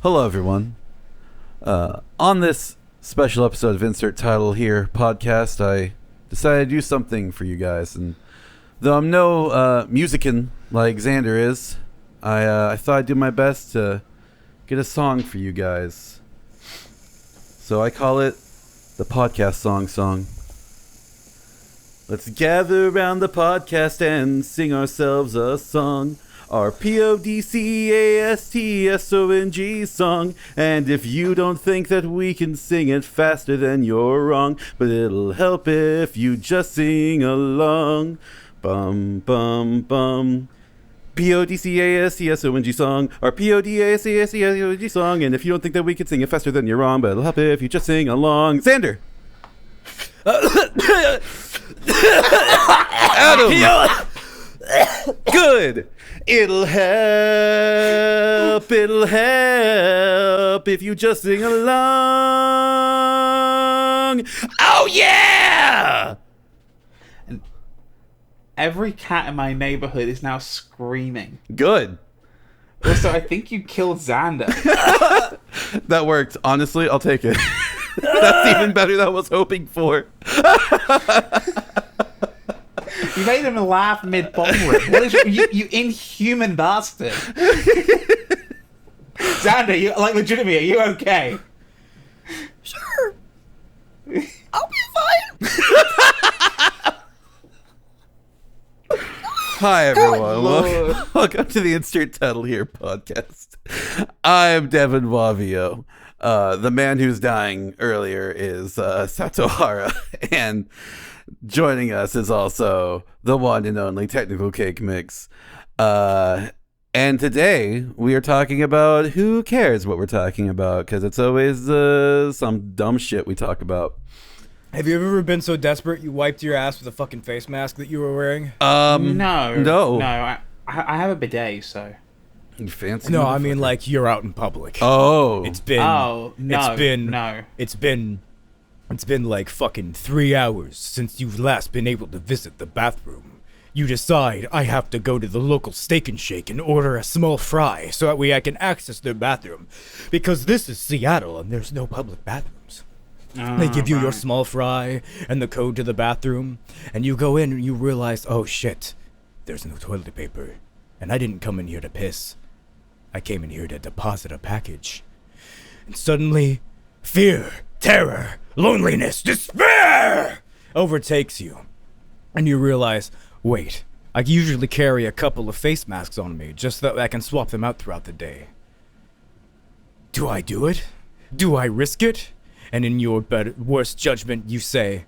Hello, everyone. On this special episode of Insert Title Here podcast, I decided to do something for you guys. And though I'm no musician like Xander is, I thought I'd do my best to get a song for you guys. So I call it the podcast song. Let's gather around the podcast and sing ourselves a song. Our PODCASTSONG song. And if you don't think that we can sing it faster, then you're wrong. But it'll help if you just sing along. Bum bum bum. PODCASTSONG song. Our PODCASTSONG song. And if you don't think that we can sing it faster, then you're wrong. But it'll help if you just sing along. Xander. Adam. Good. It'll help if you just sing along. Oh yeah! And every cat in my neighborhood is now screaming. Good. Also, I think you killed Xander. That worked. Honestly, I'll take it. That's even better than I was hoping for. You made him laugh mid-bomb rip. What is you inhuman bastard? Xander, you legitimately, are you okay? Sure. I'll be fine. Hi everyone. Welcome to the Insert Title Here podcast. I'm Devon Wavio. The man who's dying earlier is Satohara, and joining us is also the one and only Technical Cake Mix. And today we are talking about who cares what we're talking about, because it's always some dumb shit we talk about. Have you ever been so desperate you wiped your ass with a fucking face mask that you were wearing? No. I have a bidet, so. You fancy? No, I mean like you're out in public. Oh. It's been like fucking 3 hours since you've last been able to visit the bathroom. You decide I have to go to the local Steak and Shake and order a small fry so that way I can access their bathroom. Because this is Seattle and there's no public bathrooms. They give you your small fry and the code to the bathroom, and you go in and you realize, oh shit, there's no toilet paper. And I didn't come in here to piss. I came in here to deposit a package. And suddenly, fear, terror, loneliness, despair overtakes you. And you realize, wait, I usually carry a couple of face masks on me just so that I can swap them out throughout the day. Do I do it? Do I risk it? And in your worst judgment, you say,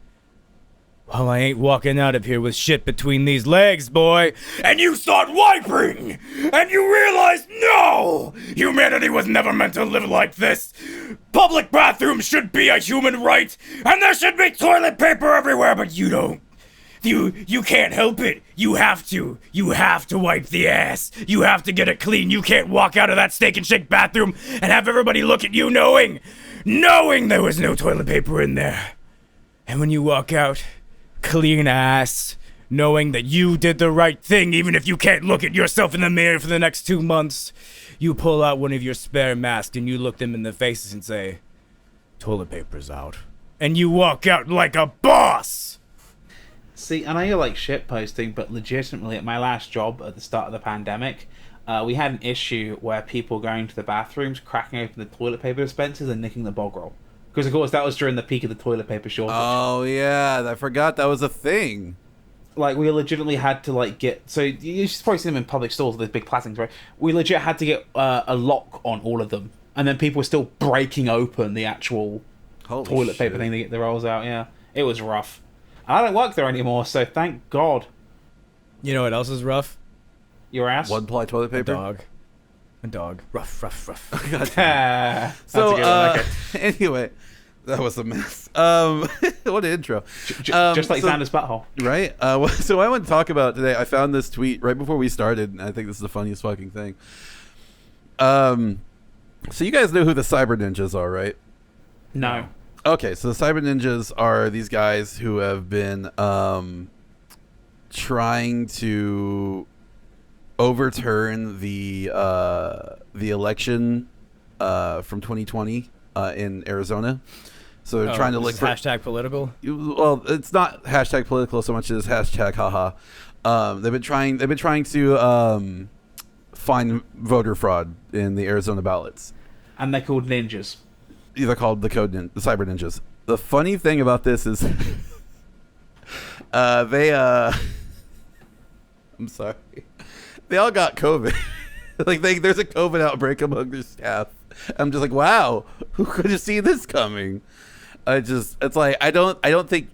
well, I ain't walking out of here with shit between these legs, boy. And you start wiping! And you realize, no! Humanity was never meant to live like this. Public bathrooms should be a human right, and there should be toilet paper everywhere, but you don't. You can't help it. You have to. You have to wipe the ass. You have to get it clean. You can't walk out of that Steak and Shake bathroom and have everybody look at you knowing there was no toilet paper in there. And when you walk out, clean ass, knowing that you did the right thing even if you can't look at yourself in the mirror for the next 2 months, you pull out one of your spare masks and you look them in the faces and say, toilet paper's out. And you walk out like a boss! See, I know you like shit posting, but legitimately at my last job at the start of the pandemic, we had an issue where people going to the bathrooms, cracking open the toilet paper dispensers and nicking the bog roll. Because, of course, that was during the peak of the toilet paper shortage. Oh, yeah. I forgot that was a thing. Like, we legitimately had to, like, get... So, you should probably see them in public stores, those big plastics, right? We legit had to get a lock on all of them. And then people were still breaking open the actual toilet paper thing to get the rolls out, yeah. It was rough. And I don't work there anymore, so thank God. You know what else is rough? Your ass? One-ply toilet paper? A dog. Rough. God damn. So, anyway, that was a mess. What an intro. Just like Xander's butthole. Right? So I want to talk about today, I found this tweet right before we started, and I think this is the funniest fucking thing. So you guys know who the Cyber Ninjas are, right? No. Okay, so the Cyber Ninjas are these guys who have been trying to overturn the election from 2020 in Arizona. So they're trying to look for hashtag political. Well, it's not hashtag political so much as hashtag haha. They've been trying to find voter fraud in the Arizona ballots. And they're called ninjas. They're called the cyber ninjas. The funny thing about this is I'm sorry. They all got COVID. There's a COVID outbreak among their staff. I'm just like, wow, who could have seen this coming? It's like I don't think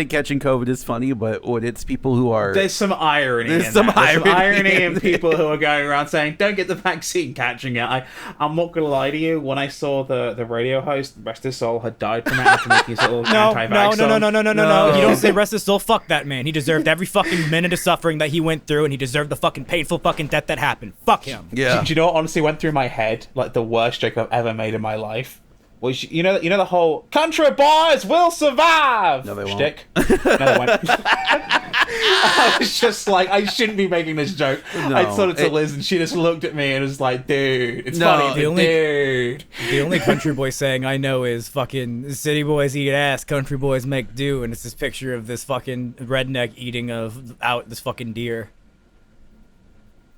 catching COVID is funny, but when it's people who are there's some irony. There's some irony in people who are going around saying, "Don't get the vaccine," catching it. I'm not gonna lie to you. When I saw the radio host, rest his soul, had died from it after making his little anti-vax song. No. You don't say rest his soul. Fuck that man. He deserved every fucking minute of suffering that he went through, and he deserved the fucking painful fucking death that happened. Fuck him. Yeah. Do you know what honestly went through my head? Like the worst joke I've ever made in my life. Well, you know the whole "country boys will survive" No, they won't. shtick? No, they won't. I was just like, I shouldn't be making this joke. No, I told it to Liz, and she just looked at me and was like, "Dude, it's funny, dude." The only country boy saying I know is fucking "city boys eat ass, country boys make do," and it's this picture of this fucking redneck eating out this fucking deer.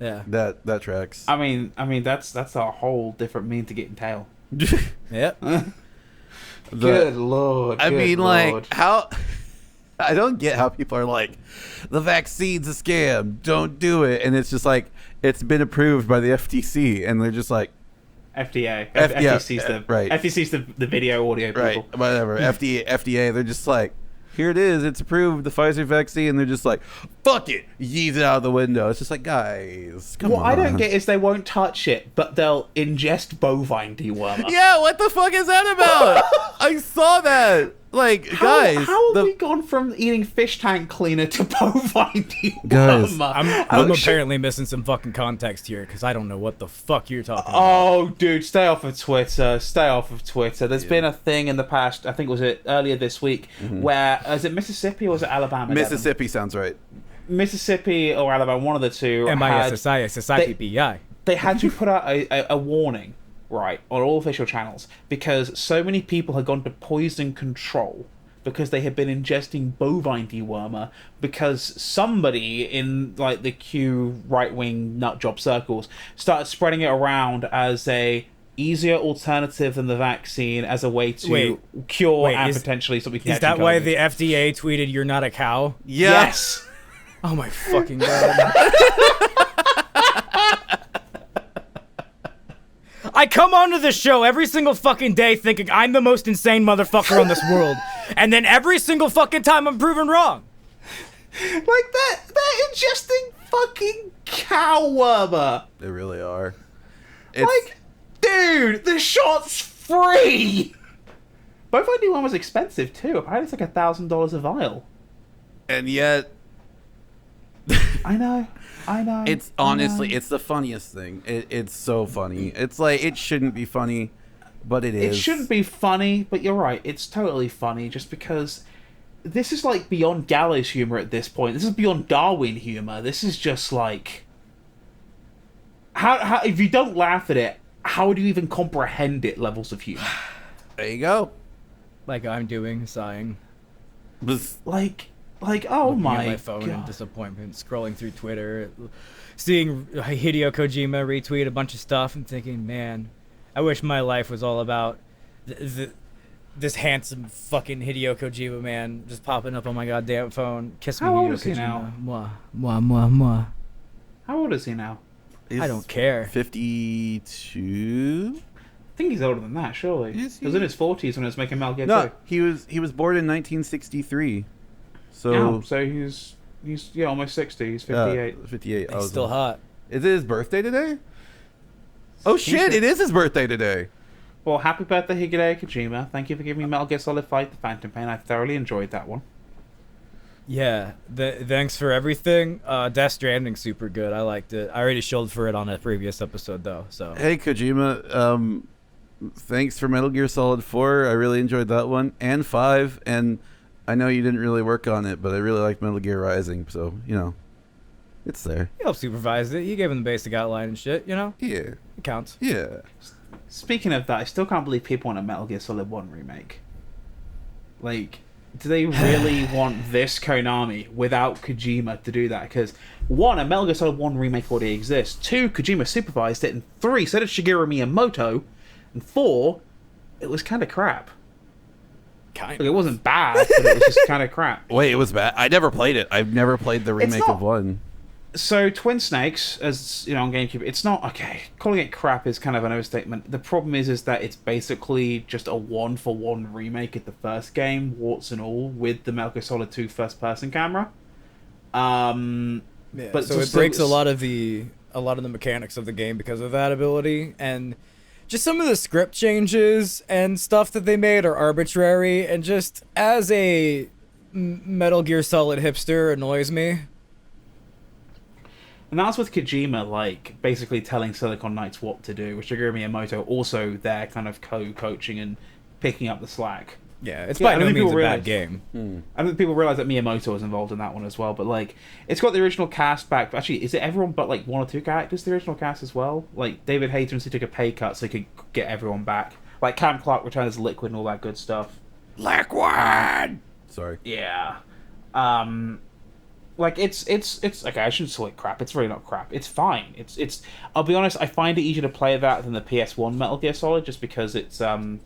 Yeah, that tracks. I mean, that's a whole different mean to getting tail. Yep. Good lord. I mean, Lord. like, how... I don't get how people are like, the vaccine's a scam, don't do it. And it's just like, it's been approved by the FTC. And they're just like... FDA. FTC's right. FTC's the video audio people. Right, whatever. FDA, they're just like, here it is, it's approved, the Pfizer vaccine. And they're just like, fuck it, yeet it out of the window. It's just like, guys, come on. What I don't get is they won't touch it, but they'll ingest bovine dewormer. Yeah, what the fuck is that about? I saw that. Like, guys. How have we gone from eating fish tank cleaner to bovine dewormer? Guys, I'm apparently missing some fucking context here, because I don't know what the fuck you're talking about. Oh, dude, stay off of Twitter. Stay off of Twitter. There's been a thing in the past, I think earlier this week, where, is it Mississippi or was it Alabama? Mississippi sounds right. Mississippi or Alabama, one of the two. MISSI. They had to put out a warning, right, on all official channels, because so many people had gone to poison control because they had been ingesting bovine dewormer, because somebody in like the Q right-wing nutjob circles started spreading it around as a easier alternative than the vaccine, as a way to cure and potentially something. Is that why the FDA tweeted "You're not a cow"? Yes. Oh my fucking god. I come onto this show every single fucking day thinking I'm the most insane motherfucker on this world. And then every single fucking time I'm proven wrong. Like they're ingesting fucking cow wormer. They really are. Like, dude, the shot's free. Bovine dewormer's expensive too. Apparently it's like $1,000 a vial. And yet... I know. It's honestly, it's the funniest thing. It's so funny. It's like, it shouldn't be funny, but it is. It shouldn't be funny, but you're right. It's totally funny just because this is like beyond gallows humor at this point. This is beyond Darwin humor. This is just like... How if you don't laugh at it, how would you even comprehend it levels of humor? There you go. Like I'm doing, sighing. Like, oh looking my at my phone god. in disappointment, scrolling through Twitter, seeing Hideo Kojima retweet a bunch of stuff and thinking, man, I wish my life was all about this handsome fucking Hideo Kojima man just popping up on my goddamn phone. Kiss me, How Hideo old is he Kojima. now? Mwah, mwah, mwah, mwah. How old is he now? I don't care. 52? I think he's older than that, surely. Is He was in his 40s when he was making Metal Gear 2. No, he was born in 1963. So he's almost 60. He's 58. 58. He's still hot. Is it his birthday today? Oh shit! It is his birthday today. Well, happy birthday, Hideo Kojima. Thank you for giving me Metal Gear Solid 5: The Phantom Pain. I thoroughly enjoyed that one. Yeah, thanks for everything. Death Stranding's super good. I liked it. I already showed for it on a previous episode, though. So Hey, Kojima. Thanks for Metal Gear Solid 4. I really enjoyed that one, and 5. And I know you didn't really work on it, but I really liked Metal Gear Rising. So It's there. He helped supervise it. He gave him the basic outline and shit, you know? Yeah. It counts. Yeah. Speaking of that, I still can't believe people want a Metal Gear Solid 1 remake. Like, do they really want this Konami without Kojima to do that? Because, 1, a Metal Gear Solid 1 remake already exists. 2, Kojima supervised it. And 3, so did Shigeru Miyamoto. And 4, it was kind of crap. Like, it wasn't bad, but it was just kind of crap. Wait, it was bad? I never played it. I've never played the remake of 1. So, Twin Snakes, as you know, on GameCube, it's not okay. Calling it crap is kind of an overstatement. The problem is that it's basically just a 1-for-1 remake of the first game, warts and all, with the Metal Gear Solid 2 first-person camera. But so it breaks a lot of the mechanics of the game because of that ability, and just some of the script changes and stuff that they made are arbitrary, and just as a Metal Gear Solid hipster annoys me. And that's with Kojima, like, basically telling Silicon Knights what to do, with Shigeru Miyamoto also there kind of co-coaching and picking up the slack. Yeah, it's by no means a bad game. I think people realize that Miyamoto was involved in that one as well, but, like, it's got the original cast back. Actually, is it everyone but, like, 1 or 2 characters, the original cast as well? Like, David Hayter took a pay cut so he could get everyone back. Like, Cam Clark returned as Liquid and all that good stuff. Liquid! Sorry. Yeah. Like, it's okay, I shouldn't call it crap. It's really not crap. It's fine. It's I'll be honest, I find it easier to play that than the PS1 Metal Gear Solid just because it's a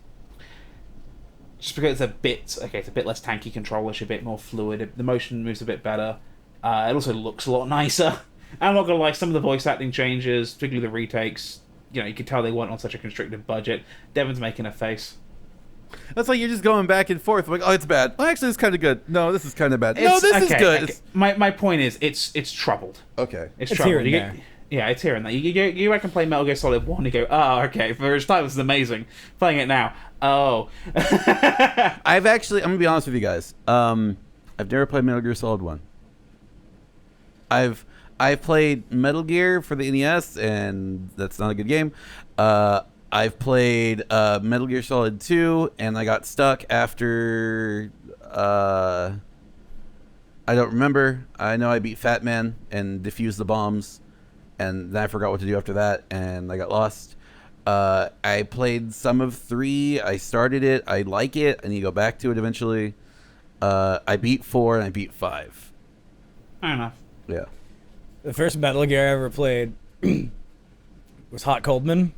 bit less tanky control-ish, a bit more fluid. The motion moves a bit better. It also looks a lot nicer. I'm not gonna lie, some of the voice acting changes, particularly the retakes, you know, you could tell they weren't on such a constricted budget. Devon's making a face. That's like you're just going back and forth. Like, oh, it's bad. Oh, actually, it's kind of good. No, this is kind of bad. No, this is good. Okay. My point is, it's troubled. Okay. It's troubled. Here and there. Yeah, it's here and there. You can play Metal Gear Solid 1 and you go, oh, okay, for its time, this is amazing. Playing it now, oh. I'm going to be honest with you guys. I've never played Metal Gear Solid 1. I've played Metal Gear for the NES, and that's not a good game. I've played Metal Gear Solid 2, and I got stuck after... I don't remember. I know I beat Fat Man and defused the bombs, and then I forgot what to do after that, and I got lost. I played some of 3. I started it. I like it. I need to go back to it eventually. I beat 4, and I beat 5. Fair enough. Yeah. The first Metal Gear I ever played was Hot Coldman.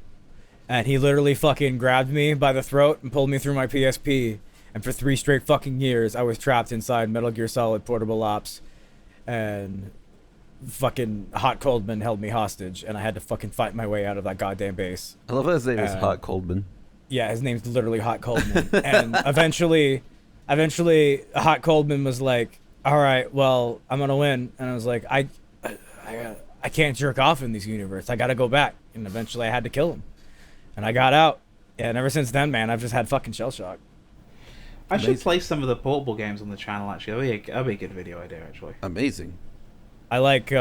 And he literally fucking grabbed me by the throat and pulled me through my PSP. And for 3 straight fucking years, I was trapped inside Metal Gear Solid Portable Ops. And fucking Hot Coldman held me hostage. And I had to fucking fight my way out of that goddamn base. I love that his name is Hot Coldman. Yeah, his name's literally Hot Coldman. And eventually, Hot Coldman was like, all right, well, I'm going to win. And I was like, I can't jerk off in this universe. I got to go back. And eventually I had to kill him. And I got out. Yeah, and ever since then, man, I've just had fucking shell shock. I should play some of the portable games on the channel, actually. That'd be a good video idea, actually. Amazing. I like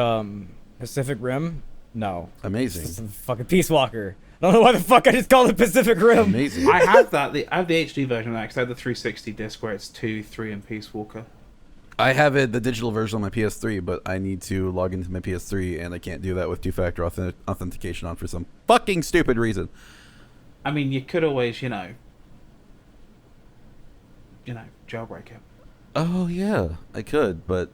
Pacific Rim. No. Amazing. It's a fucking Peace Walker. I don't know why the fuck I just called it Pacific Rim. Amazing. I have that. I have the HD version of that because I have the 360 disc where it's 2, 3, and Peace Walker. I have the digital version on my PS3, but I need to log into my PS3, and I can't do that with 2-factor authentication on for some fucking stupid reason. I mean, you could always, you know, jailbreak it. Oh, yeah, I could, but...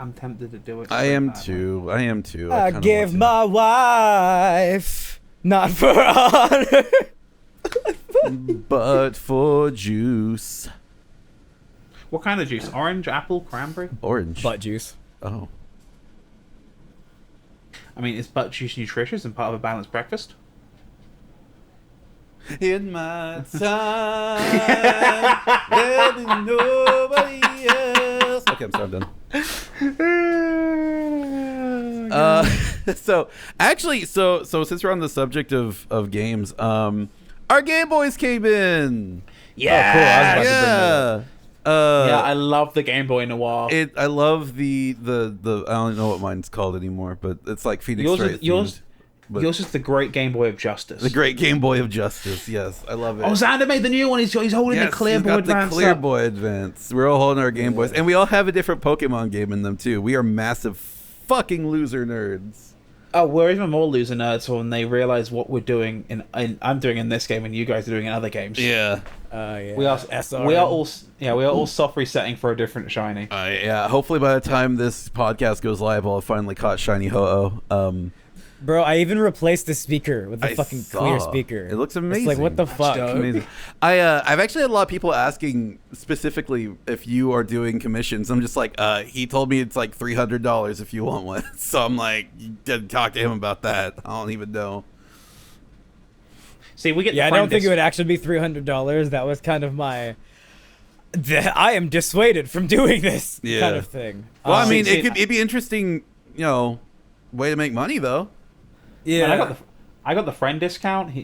I'm tempted to do it. I am too. I give my wife, not for honor, but for juice. What kind of juice? Orange, apple, cranberry? Orange. butt juice. Oh. I mean, is butt juice nutritious and part of a balanced breakfast? In my time, there be nobody else. Okay, I'm sorry, I'm done. So since we're on the subject of games, our Game Boys came in. Yeah, cool. I was about to bring that up. Yeah, I love the Game Boy Noir. I love the I don't know what mine's called anymore, but it's like Phoenix Wright themed. Yours is the Great Game Boy of Justice. The Great Game Boy of Justice, yes. I love it. Oh, Xander made the new one. He's holding the Clear Boy Advance. The Clear Boy Advance. We're all holding our Game Boys. And we all have a different Pokemon game in them, too. We are massive fucking loser nerds. Oh, we're even more loser nerds when they realize what we're doing I'm doing in this game and you guys are doing in other games. Yeah. Yeah. We are all soft resetting for a different shiny. Yeah. Hopefully by the time this podcast goes live, I'll have finally caught shiny Ho-Oh. Bro, I even replaced the speaker with the fucking clear speaker. It looks amazing. It's like, what the fuck? Amazing. I've actually had a lot of people asking specifically if you are doing commissions. I'm just like, he told me it's like $300 if you want one. So I'm like, you gotta talk to him about that. I don't even know. See, we get. Yeah, I don't think it would actually be $300. That was kind of my. I am dissuaded from doing this kind of thing. Well, I mean, it'd be interesting, way to make money though. Yeah, and I got the friend discount.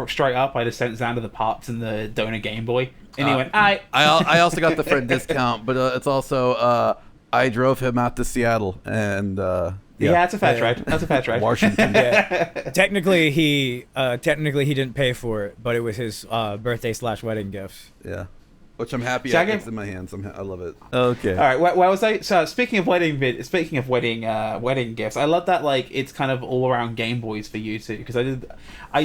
Straight up, I just sent Xander the parts and the donor Game Boy, and he went, "I also got the friend discount, but it's also I drove him out to Seattle, and yeah, it's a fair trade. That's a fair trade. Washington. Technically, he didn't pay for it, but it was his birthday/wedding gift. Yeah. Which I'm happy it's in my hands. I love it. Okay. All right. Where was I? So speaking of wedding gifts, I love that it's kind of all around Game Boys for you too. Because I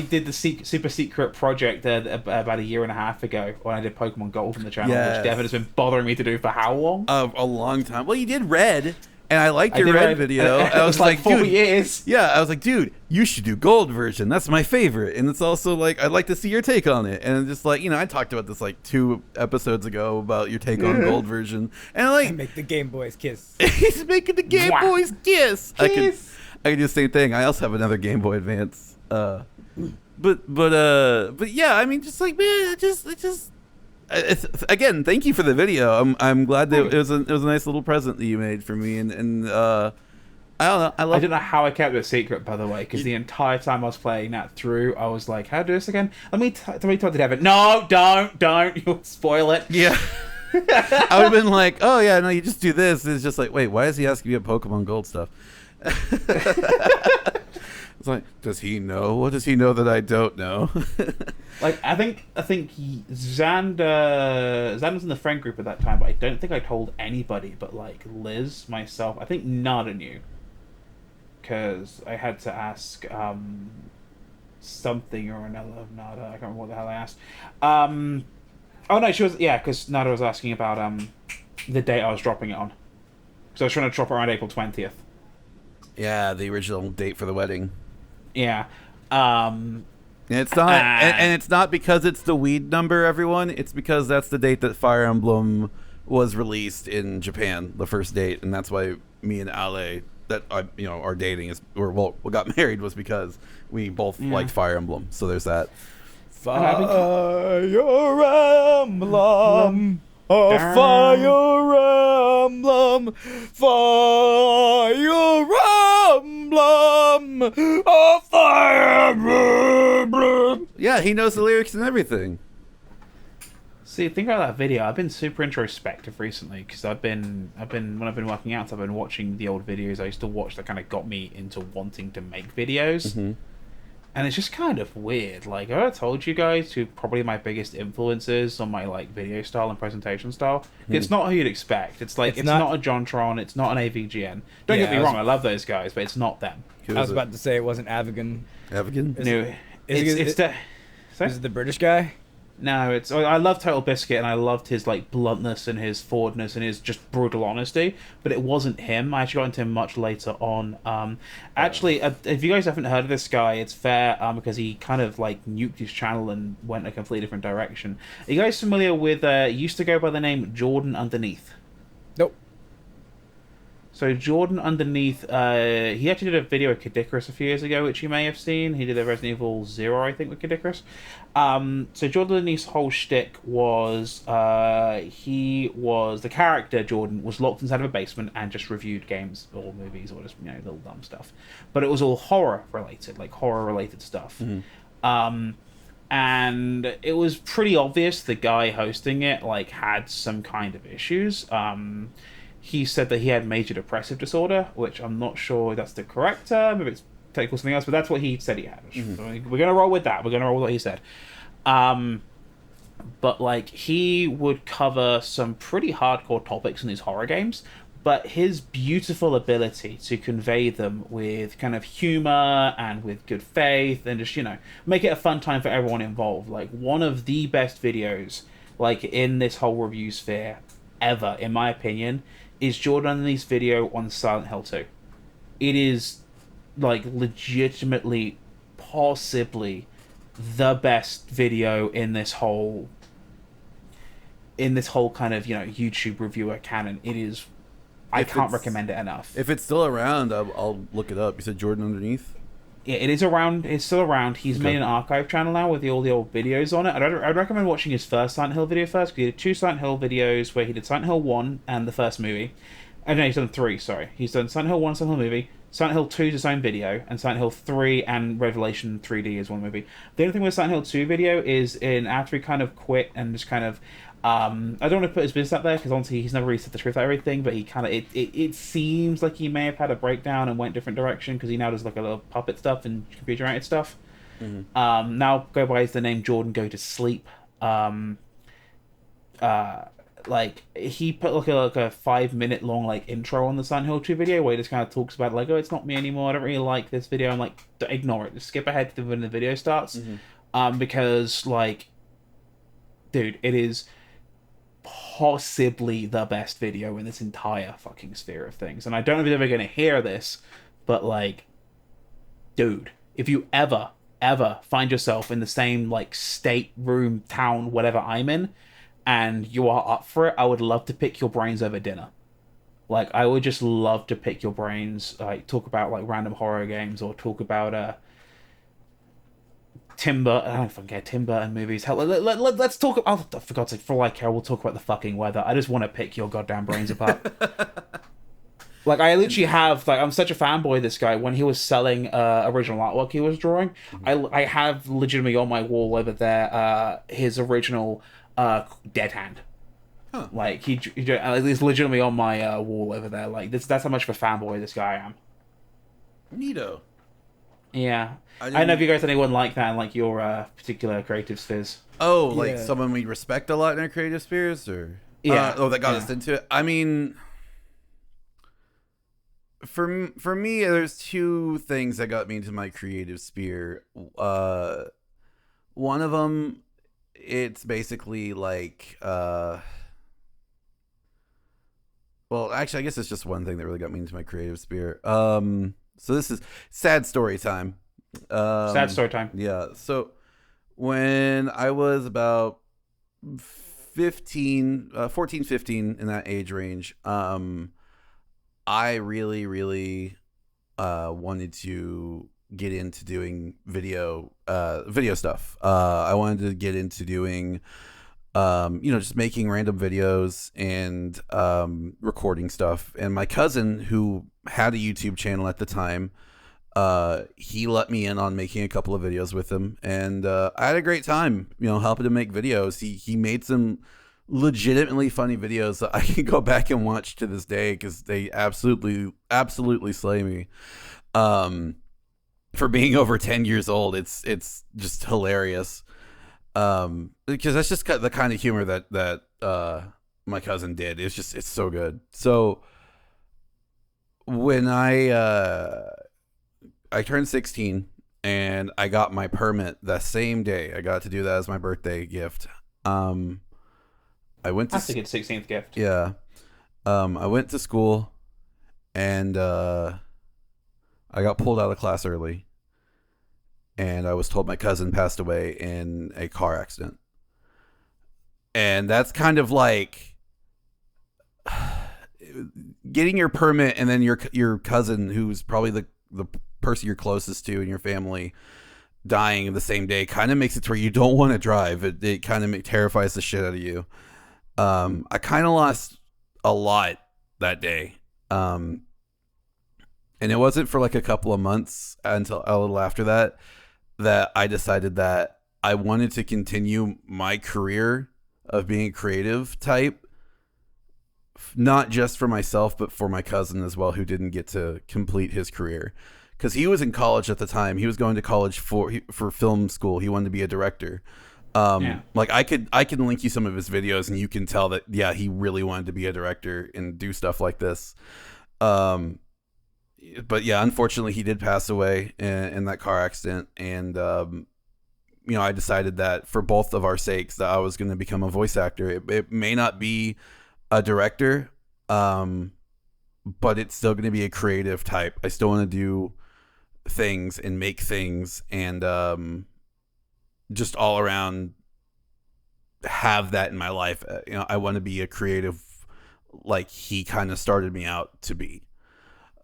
did the super secret project about a year and a half ago when I did Pokemon Gold on the channel, which Devon has been bothering me to do for how long? A long time. Well, you did Red. And I liked your Red video. I was like, 4 dude, years. Yeah, I was like, dude, you should do Gold version. That's my favorite. And it's also like, I'd like to see your take on it. And just like, I talked about this 2 episodes ago about your take on Gold version. And like, make the Game Boys kiss. He's making the Game Boys kiss. I can do the same thing. I also have another Game Boy Advance. But yeah, I mean, just like, man, again, thank you for the video. I'm glad that it was a nice little present that you made for me, and I don't know. I don't know how I kept it secret, by the way, because the entire time I was playing that through, I was like, "How to do this again? Let me talk to Devon." No, don't! You'll spoil it. Yeah. I would have been like, "Oh yeah, no, you just do this." It's just like, wait, why is he asking me about Pokemon Gold stuff? It's like, does he know? What does he know that I don't know? I think Xander's in the friend group at that time, but I don't think I told anybody but Liz, myself. I think Nada knew, because I had to ask something or another of Nada. I can't remember what the hell I asked. Oh no, she was because Nada was asking about the date I was dropping it on. So I was trying to drop it around April 20th. Yeah, the original date for the wedding. Yeah. And it's not, and it's not because it's the weed number, everyone. It's because that's the date that Fire Emblem was released in Japan, the first date, and that's why me and Ale our dating got married was because we both liked Fire Emblem. So there's that. Fire Emblem. Fire Emblem, Fire Emblem, Fire Emblem. Yeah, he knows the lyrics and everything. See, think about that video. I've been super introspective recently because I've been when I've been working out, I've been watching the old videos I used to watch that kind of got me into wanting to make videos. Mm-hmm. And it's just kind of weird. I told you guys who probably my biggest influences on my video style and presentation style. It's not who you'd expect. It's not a JonTron. It's not an AVGN. Don't get me wrong. I love those guys, but it's not them. I was about to say it wasn't Avigan. Avigan? No, is it the British guy? No, I love Total Biscuit, and I loved his bluntness and his forwardness and his just brutal honesty. But it wasn't him. I actually got into him much later on. If you guys haven't heard of this guy, it's fair because he kind of nuked his channel and went a completely different direction. Are you guys familiar with? Used to go by the name Jordan Underneath. Nope. So Jordan Underneath, he actually did a video with Kid Icarus a few years ago, which you may have seen. He did a Resident Evil 0, I think, with Kid Icarus. So Jordan Underneath's whole shtick was, the character, Jordan, was locked inside of a basement and just reviewed games or movies or just, little dumb stuff. But it was all horror-related, horror-related stuff. Mm-hmm. And it was pretty obvious the guy hosting it, had some kind of issues. He said that he had major depressive disorder, which I'm not sure that's the correct term, if it's technical something else, but that's what he said he had. Mm-hmm. We're going to roll with that. We're going to roll with what he said. But he would cover some pretty hardcore topics in these horror games, but his beautiful ability to convey them with kind of humor and with good faith and just, make it a fun time for everyone involved. Like, one of the best videos, like, in this whole review sphere ever, in my opinion, is Jordan Underneath's video on Silent Hill 2. It is, like, legitimately, possibly the best video in this whole kind of, YouTube reviewer canon. It is... I can't recommend it enough. If it's still around, I'll look it up. You said Jordan Underneath? Yeah, it is around. It's still around. He's made an archive channel now with all the old videos on it. I'd recommend watching his first Silent Hill video first, because he did 2 Silent Hill videos where he did Silent Hill 1 and the first movie. No, he's done 3, sorry. He's done Silent Hill 1, Silent Hill movie, Silent Hill 2 is his own video, and Silent Hill 3 and Revelation 3D is one movie. The only thing with Silent Hill 2 video is after he kind of quit and just kind of... I don't want to put his business out there, because honestly he's never really said the truth about everything, but he kind of... It seems like he may have had a breakdown and went a different direction, because he now does like a little puppet stuff and computer-generated stuff. Mm-hmm. Now go by the name Jordan Go to Sleep. Like, he put like a 5-minute long like intro on the Silent Hill 2 video where he just kind of talks about like, oh, it's not me anymore, I don't really like this video. I'm like, ignore it, just skip ahead to when the video starts. Mm-hmm. Because like, dude, it is possibly the best video in this entire fucking sphere of things. And I don't know if you're ever going to hear this, but like, dude, if you ever find yourself in the same like state, room, town, whatever I'm in, and you are up for it, I would love to pick your brains over dinner. Like, I would just love to pick your brains, like, talk about, like, random horror games, or talk about, Timber, I don't fucking care, Timber and movies. Hell, let's talk, oh, for God's sake, for all I care, we'll talk about the fucking weather. I just want to pick your goddamn brains apart. Like, I literally have, like, I'm such a fanboy of this guy. When he was selling original artwork he was drawing, I have legitimately on my wall over there his original... Dead Hand. Huh. Like, he's legitimately on my wall over there. Like, that's how much of a fanboy this guy I am. Neato. Yeah. I don't know if you guys anyone like that in like your particular creative spheres. Oh, like someone we respect a lot in our creative spheres, or that got us into it. I mean, for me, there's 2 things that got me into my creative sphere. One of them, it's basically like well, actually I guess it's just one thing that really got me into my creative sphere. So this is sad story time. Sad story time. Yeah. So when I was about 14, 15 in that age range, I really wanted to get into doing video stuff. I wanted to get into doing just making random videos and recording stuff. And my cousin, who had a YouTube channel at the time, he let me in on making a couple of videos with him, and I had a great time, helping him make videos. He made some legitimately funny videos that I can go back and watch to this day, because they absolutely slay me. For being over 10 years old, it's just hilarious. Because that's just the kind of humor that my cousin did. It's so good. So when I turned 16 and I got my permit that same day, I got to do that as my birthday gift. I went to... That's a good 16th gift. Yeah. I went to school, and I got pulled out of class early, and I was told my cousin passed away in a car accident. And that's kind of like getting your permit, and then your cousin, who's probably the person you're closest to in your family, dying the same day, kind of makes it to where you don't want to drive. It kind of terrifies the shit out of you. I kind of lost a lot that day. And it wasn't for like a couple of months until a little after that I decided that I wanted to continue my career of being a creative type, not just for myself, but for my cousin as well, who didn't get to complete his career. Because he was in college at the time. He was going to college for film school. He wanted to be a director. Like I can link you some of his videos, and you can tell that he really wanted to be a director and do stuff like this. But unfortunately, he did pass away in that car accident, and I decided that for both of our sakes, that I was going to become a voice actor. It may not be a director, but it's still going to be a creative type. I still want to do things and make things, and just all around have that in my life. I want to be a creative, like he kind of started me out to be.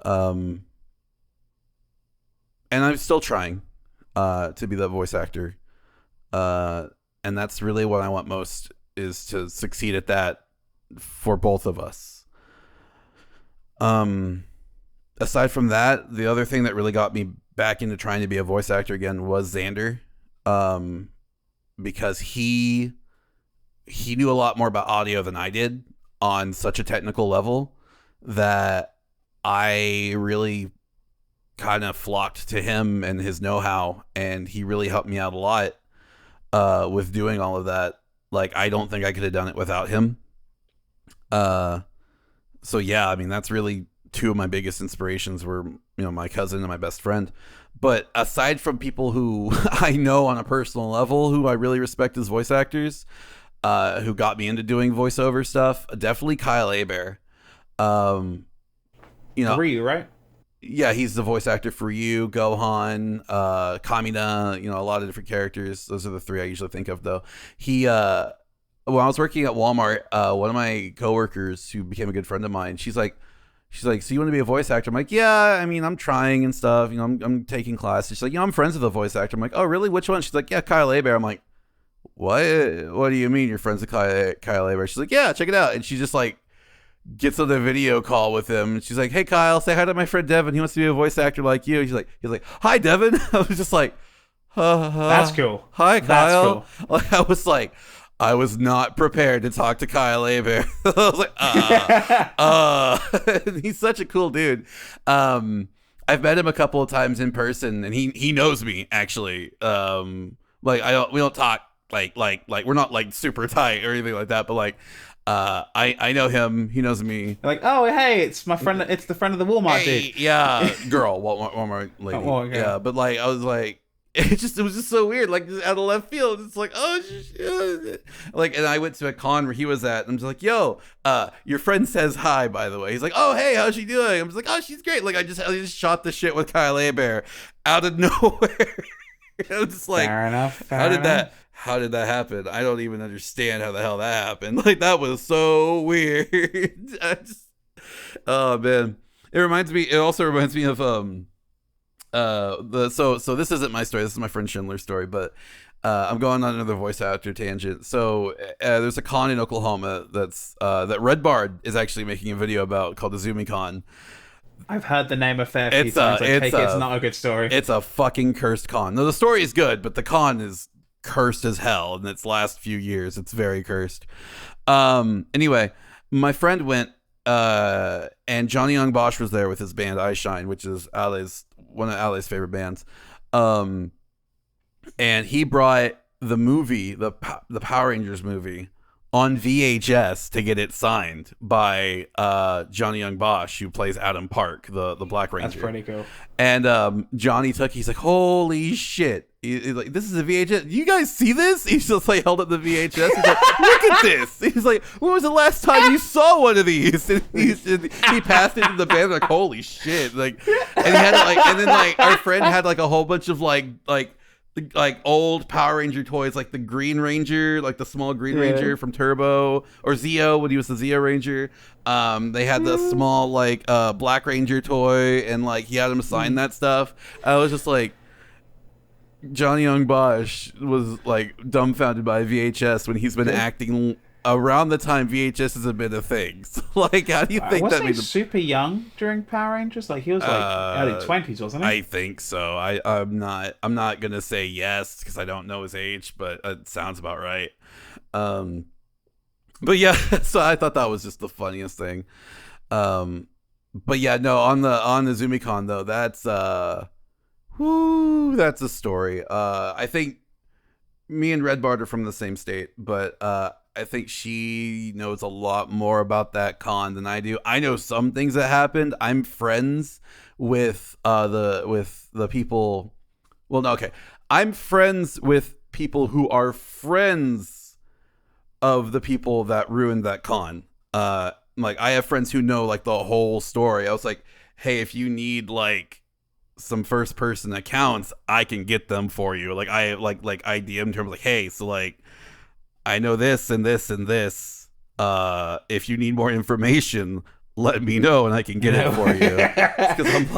And I'm still trying to be that voice actor. And that's really what I want most, is to succeed at that for both of us. Aside from that, the other thing that really got me back into trying to be a voice actor again was Xander. Because he knew a lot more about audio than I did on such a technical level that I really kind of flocked to him and his know-how, and he really helped me out a lot with doing all of that. Like, I don't think I could have done it without him. So yeah, I mean, that's really two of my biggest inspirations were, my cousin and my best friend. But aside from people who I know on a personal level, who I really respect as voice actors, who got me into doing voiceover stuff, definitely Kyle Hebert. Ryu, right? Yeah, he's the voice actor for Ryu, Gohan, Kamina, a lot of different characters. Those are the three I usually think of, though. He, when I was working at Walmart, one of my coworkers who became a good friend of mine, she's like, so you want to be a voice actor? I'm like, yeah, I mean, I'm trying and stuff. I'm taking classes. She's like, I'm friends with a voice actor. I'm like, oh, really? Which one? She's like, yeah, Kyle Hebert. I'm like, what? What do you mean you're friends with Kyle Hebert? She's like, yeah, check it out. And she just like gets on the video call with him. And she's like, hey, Kyle, say hi to my friend Devon. He wants to be a voice actor like you. He's like, hi, Devon. I was just like, that's cool. Hi, Kyle. That's cool. Like, I was not prepared to talk to Kyle Hebert. I was like, he's such a cool dude. I've met him a couple of times in person, and he knows me actually. We don't talk like we're not like super tight or anything like that, but like, I know him, he knows me. Like, oh, hey, it's my friend, it's the friend of the Walmart dude. Yeah, girl, Walmart lady. Oh, okay. Yeah, but like, I was like, it was just so weird, like out of left field. It's like, oh shit. Like, and I went to a con where he was at, and I'm just like, yo, your friend says hi, by the way. He's like, oh, hey, how's she doing? I'm just like, oh, she's great. Like, I just shot the shit with Kyle Hebert out of nowhere. I was just like, fair enough. How did that happen? I don't even understand how the hell that happened. Like, that was so weird. Oh man, it also reminds me of so this isn't my story, this is my friend Schindler's story, but I'm going on another voice actor tangent. So there's a con in Oklahoma that Red Bard is actually making a video about, called the ZumiCon. I've heard the name a fair few times. It's not a good story. It's a fucking cursed con. No, the story is good, but the con is cursed as hell in its last few years. It's very cursed. Anyway, my friend went, and Johnny Young Bosch was there with his band I Shine, which is one of Ali's favorite bands. And he brought the movie, the Power Rangers movie, on VHS to get it signed by Johnny Young Bosch, who plays Adam Park, the Black Ranger. That's pretty cool. And Johnny he's like, holy shit. He's like, this is a VHS. You guys see this? He just like held up the VHS. He's like, look at this. He's like, when was the last time you saw one of these? And he passed it to the band, like, holy shit. Like, and he had like, and then like our friend had like a whole bunch of like old Power Ranger toys, like the Green Ranger, like the small Green Ranger from Turbo, or Zeo when he was the Zeo Ranger. They had the small like Black Ranger toy, and like he had him sign that stuff. I was just like, Johnny Young Bosch was like dumbfounded by VHS when he's been acting around the time VHS has been a thing. So, like, how do you think that made him super young during Power Rangers? Like, he was like early 20s, wasn't he? I think so. I'm not gonna say yes because I don't know his age, but it sounds about right. But yeah, so I thought that was just the funniest thing. But yeah, no, on the ZumiCon though, that's a story. I think, me and Red Bart are from the same state, but I think she knows a lot more about that con than I do. I know some things that happened. I'm friends with the people. Well, no, okay. I'm friends with people who are friends of the people that ruined that con. Like I have friends who know like the whole story. I was like, hey, if you need like some first person accounts, I can get them for you. Like I DM'd her like, hey, so like I know this and this and this. If you need more information, let me know and I can get it for you. Because I'm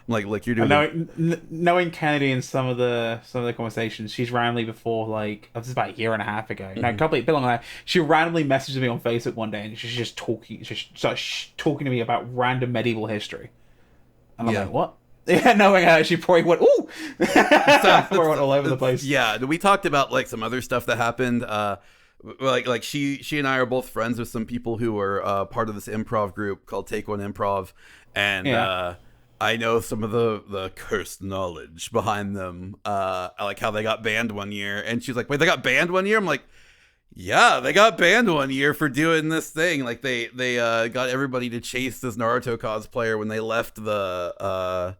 like you're doing. Knowing Kennedy in some of the conversations, she's randomly before like this is about a year and a half ago. No, a bit longer than that. She randomly messaged me on Facebook one day and she's just talking to me about random medieval history. And I'm like, what? Yeah, knowing her, she probably went, ooh! Probably went all over the place. Yeah, we talked about, like, some other stuff that happened. Like she and I are both friends with some people who were part of this improv group called Take One Improv. And I know some of the cursed knowledge behind them. Like how they got banned one year. And she's like, wait, they got banned one year? I'm like, yeah, they got banned one year for doing this thing. Like they got everybody to chase this Naruto cosplayer when they left the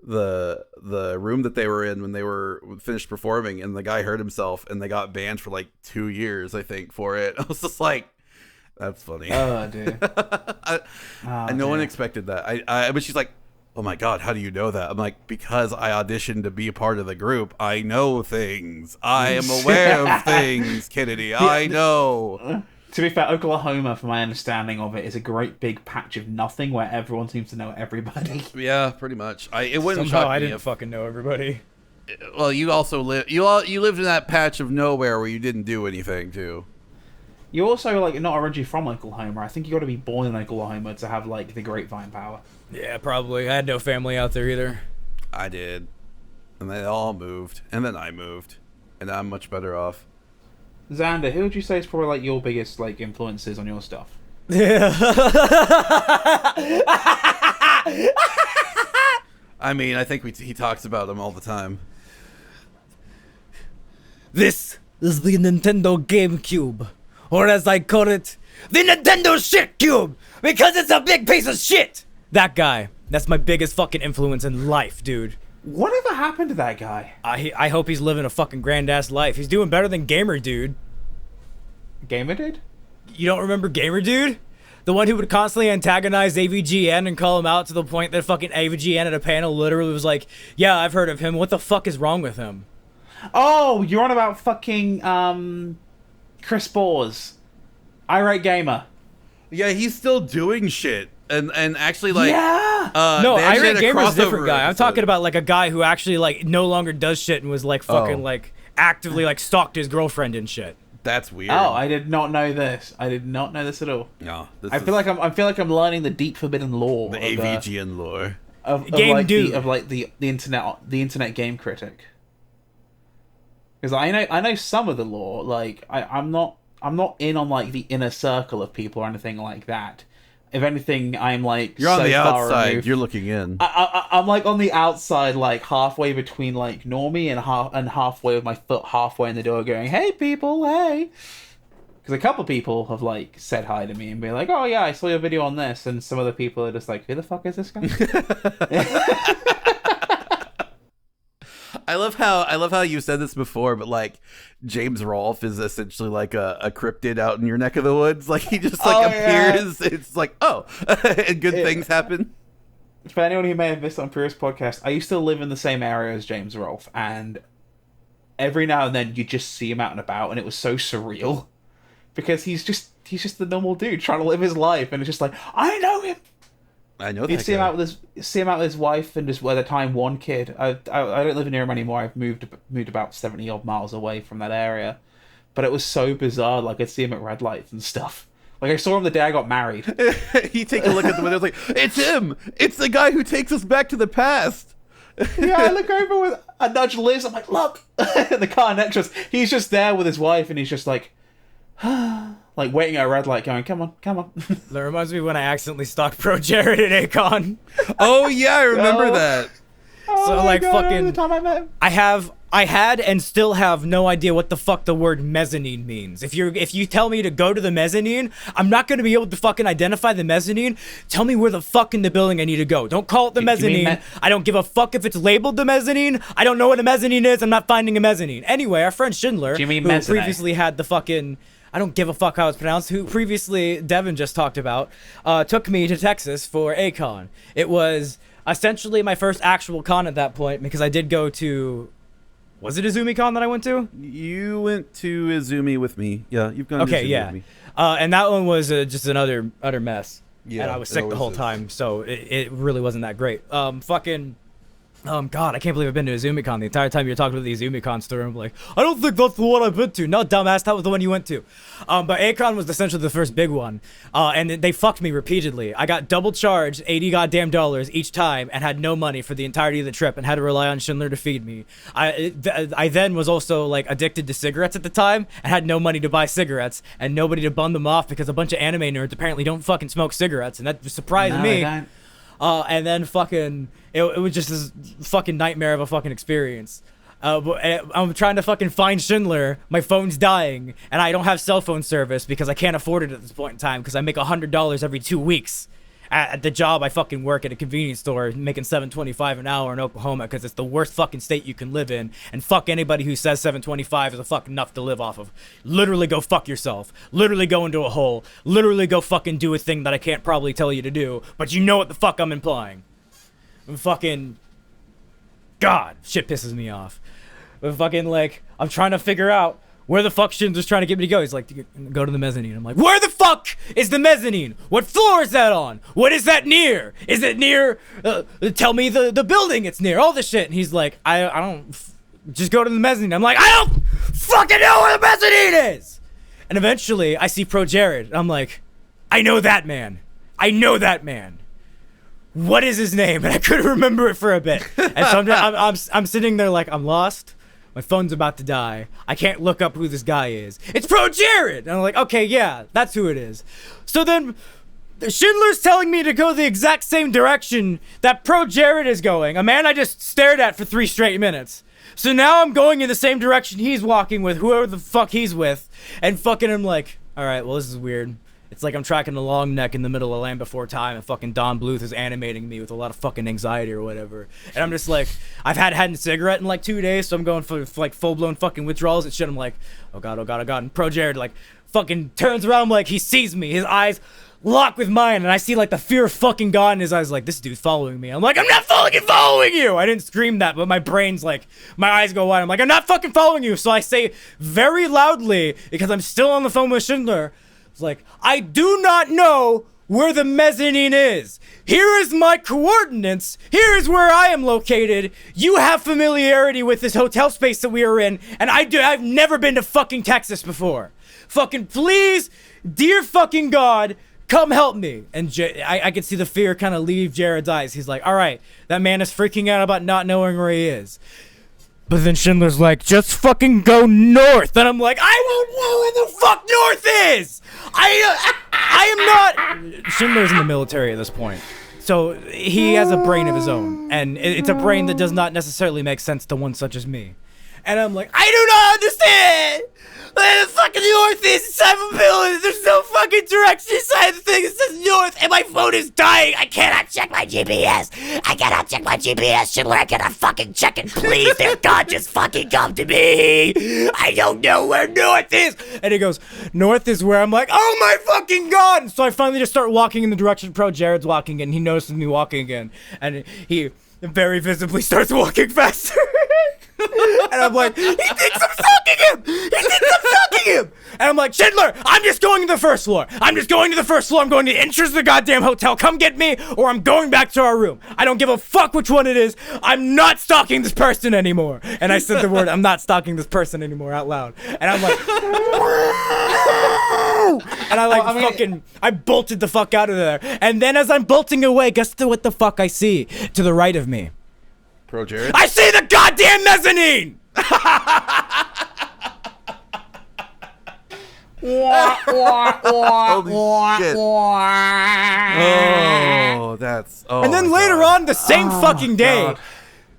room that they were in when they were finished performing, and the guy hurt himself and they got banned for like 2 years, I think, for it. I was just like, that's funny. Oh, dude. No one expected that. But she's like, oh my God, how do you know that? I'm like, because I auditioned to be a part of the group. I know things. I am aware of things, Kennedy. I know. To be fair, Oklahoma, from my understanding of it, is a great big patch of nothing where everyone seems to know everybody. Yeah, pretty much. It wouldn't Somehow shock me I didn't if, fucking know everybody. Well, you also you lived in that patch of nowhere where you didn't do anything too. You're also like not originally from Oklahoma. I think you got to be born in Oklahoma to have like the grapevine power. Yeah, probably. I had no family out there either. I did, and they all moved, and then I moved, and I'm much better off. Xander, who would you say is probably like your biggest like influences on your stuff? Yeah. I mean, I think he talks about them all the time. This is the Nintendo GameCube, or as I call it, the Nintendo Shit Cube, because it's a big piece of shit. That guy. That's my biggest fucking influence in life, dude. Whatever happened to that guy? I hope he's living a fucking grand-ass life. He's doing better than Gamer Dude. Gamer Dude? You don't remember Gamer Dude? The one who would constantly antagonize AVGN and call him out to the point that fucking AVGN at a panel literally was like, yeah, I've heard of him. What the fuck is wrong with him? Oh, you're on about fucking, Chris Bores. Irate Gamer. Yeah, he's still doing shit. And actually, like... Yeah! No, they actually Irate had a Gamer's a different crossover guy. I'm episode. talking about, like, a guy who actually, like, no longer does shit and was, like, fucking, like, actively, like, stalked his girlfriend and shit. That's weird. Oh, I did not know this. I did not know this at all. No, I feel like I'm learning the deep forbidden lore. The AVGN lore. Of Game like Dude. the internet game critic. Because I know some of the lore. Like I'm not in on like the inner circle of people or anything like that. If anything, I'm like You're on so the far outside. removed. You're looking in. I'm like on the outside, like halfway between like normie and halfway with my foot halfway in the door, going, "Hey people, hey." Because a couple people have like said hi to me and be like, "Oh yeah, I saw your video on this," and some other people are just like, "Who the fuck is this guy?" I love how you said this before, but like James Rolfe is essentially like a cryptid out in your neck of the woods. Like he just like appears. Yeah. It's like, oh, and good things happen. For anyone who may have missed on previous podcast, I used to live in the same area as James Rolfe, and every now and then you just see him out and about, and it was so surreal because he's just the normal dude trying to live his life, and it's just like, I know him. I know that. You'd see him out with his wife and just at the time one kid. I don't live near him anymore. I've moved about 70 odd miles away from that area, but it was so bizarre. Like I'd see him at red lights and stuff. Like I saw him the day I got married. He take a look at the window, like it's him. It's the guy who takes us back to the past. Yeah, I look over with I nudge Liz. I'm like, look, in the car next to us. He's just there with his wife, and he's just like. Like waiting at a red light going, come on. That reminds me when I accidentally stalked Pro Jared at Akon. Oh yeah, I remember that. So like fucking, the time I met him. I had and still have no idea what the fuck the word mezzanine means. If you tell me to go to the mezzanine, I'm not gonna be able to fucking identify the mezzanine. Tell me where the fuck in the building I need to go. Don't call it the mezzanine. I don't give a fuck if it's labeled the mezzanine. I don't know what a mezzanine is. I'm not finding a mezzanine. Anyway, our friend Schindler, who previously had the fucking, I don't give a fuck how it's pronounced, who previously Devon just talked about, took me to Texas for a con. It was essentially my first actual con at that point, because I did go to, was it Izumi Con that I went to? You went to Izumi with me. Yeah, you've gone to Izumi with me. And that one was just another utter mess. Yeah, and I was sick the whole time, so it really wasn't that great. God, I can't believe I've been to Izumi-Con. The entire time you're talking about the Izumi-Con story, I'm like, I don't think that's the one I've been to. No, dumbass, that was the one you went to. But A-Con was essentially the first big one. And they fucked me repeatedly. I got double charged $80 goddamn each time and had no money for the entirety of the trip and had to rely on Schindler to feed me. I then was also like addicted to cigarettes at the time and had no money to buy cigarettes and nobody to bum them off because a bunch of anime nerds apparently don't fucking smoke cigarettes, and that surprised me. And then fucking, it was just this fucking nightmare of a fucking experience. I'm trying to fucking find Schindler. My phone's dying, and I don't have cell phone service because I can't afford it at this point in time because I make $100 every 2 weeks. At the job I fucking work at a convenience store making $7.25 an hour in Oklahoma because it's the worst fucking state you can live in, and fuck anybody who says $7.25 is a fucking enough to live off of. Literally go fuck yourself. Literally go into a hole. Literally go fucking do a thing that I can't probably tell you to do, but you know what the fuck I'm implying. I'm fucking, God, shit pisses me off. But fucking like, I'm trying to figure out where the fuck Schindler's trying to get me to go. He's like, go to the mezzanine. I'm like, where the fuck is the mezzanine? What floor is that on? What is that near? Is it near, tell me the building it's near, all this shit. And he's like, I don't, just go to the mezzanine. I'm like, I don't fucking know where the mezzanine is. And eventually I see Pro Jared. And I'm like, I know that man. I know that man. What is his name? And I couldn't remember it for a bit. And so I'm sitting there like, I'm lost. My phone's about to die. I can't look up who this guy is. It's Pro Jared! And I'm like, okay, yeah, that's who it is. So then, Schindler's telling me to go the exact same direction that Pro Jared is going. A man I just stared at for 3 straight minutes. So now I'm going in the same direction he's walking with, whoever the fuck he's with. And fucking I'm like, alright, well this is weird. It's like I'm tracking a long neck in the middle of Land Before Time, and fucking Don Bluth is animating me with a lot of fucking anxiety or whatever. And I'm just like, I've had a cigarette in like 2 days, so I'm going for like full-blown fucking withdrawals and shit. I'm like, oh god, oh god, oh god. And Pro Jared like fucking turns around like he sees me. His eyes lock with mine, and I see like the fear of fucking God in his eyes, like, this dude's following me. I'm like, I'm not fucking following you! I didn't scream that, but my brain's like, my eyes go wide. I'm like, I'm not fucking following you! So I say very loudly, because I'm still on the phone with Schindler, it's like, I do not know where the mezzanine is. Here is my coordinates. Here is where I am located. You have familiarity with this hotel space that we are in, and I've never been to fucking Texas before. Fucking please, dear fucking God, come help me. And I can see the fear kind of leave Jared's eyes. He's like, all right, that man is freaking out about not knowing where he is. But then Schindler's like, just fucking go north. And I'm like, I won't know where the fuck north is. I am not. Schindler's in the military at this point. So he has a brain of his own. And it's a brain that does not necessarily make sense to one such as me. And I'm like, I do not understand where the fucking north is inside of a building. There's no fucking direction inside the thing that says north, and my phone is dying. I cannot check my GPS. I cannot check my GPS, Schindler. I cannot fucking check it. Please, dear God, just fucking come to me. I don't know where north is. And he goes, north is where. I'm like, oh my fucking God. And so I finally just start walking in the direction Pro Jared's walking in. He notices me walking again, and he very visibly starts walking faster. And I'm like, he thinks I'm stalking him! He thinks I'm stalking him! And I'm like, Schindler, I'm just going to the first floor. I'm just going to the first floor. I'm going to the entrance of the goddamn hotel. Come get me, or I'm going back to our room. I don't give a fuck which one it is. I'm not stalking this person anymore. And I said the word, I'm not stalking this person anymore out loud. And I'm like, and I like I bolted the fuck out of there. And then as I'm bolting away, guess what the fuck I see to the right of me? Pro Jared? I see the goddamn mezzanine! Holy shit. Oh, that's... Oh, and then later on the same fucking day,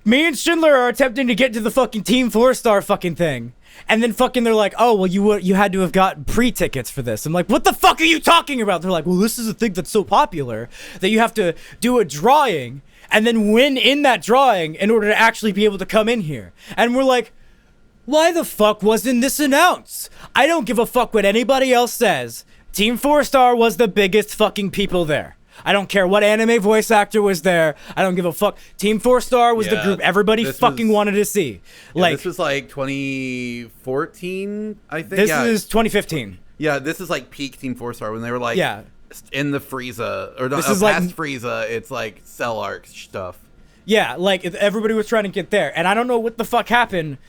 me and Schindler are attempting to get to the fucking Team 4-star fucking thing. And then fucking they're like, oh, well, you had to have got pre-tickets for this. I'm like, what the fuck are you talking about? They're like, well, this is a thing that's so popular that you have to do a drawing and then win in that drawing in order to actually be able to come in here. And we're like, why the fuck wasn't this announced? I don't give a fuck what anybody else says. Team 4-star was the biggest fucking people there. I don't care what anime voice actor was there. I don't give a fuck. Team 4-star was the group everybody fucking wanted to see. Like, this was like 2014, I think. This is 2015. Yeah, this is like peak Team 4-star when they were like in the Frieza or this no, is past like, Frieza. It's like Cell Arc stuff. Yeah, like everybody was trying to get there, and I don't know what the fuck happened.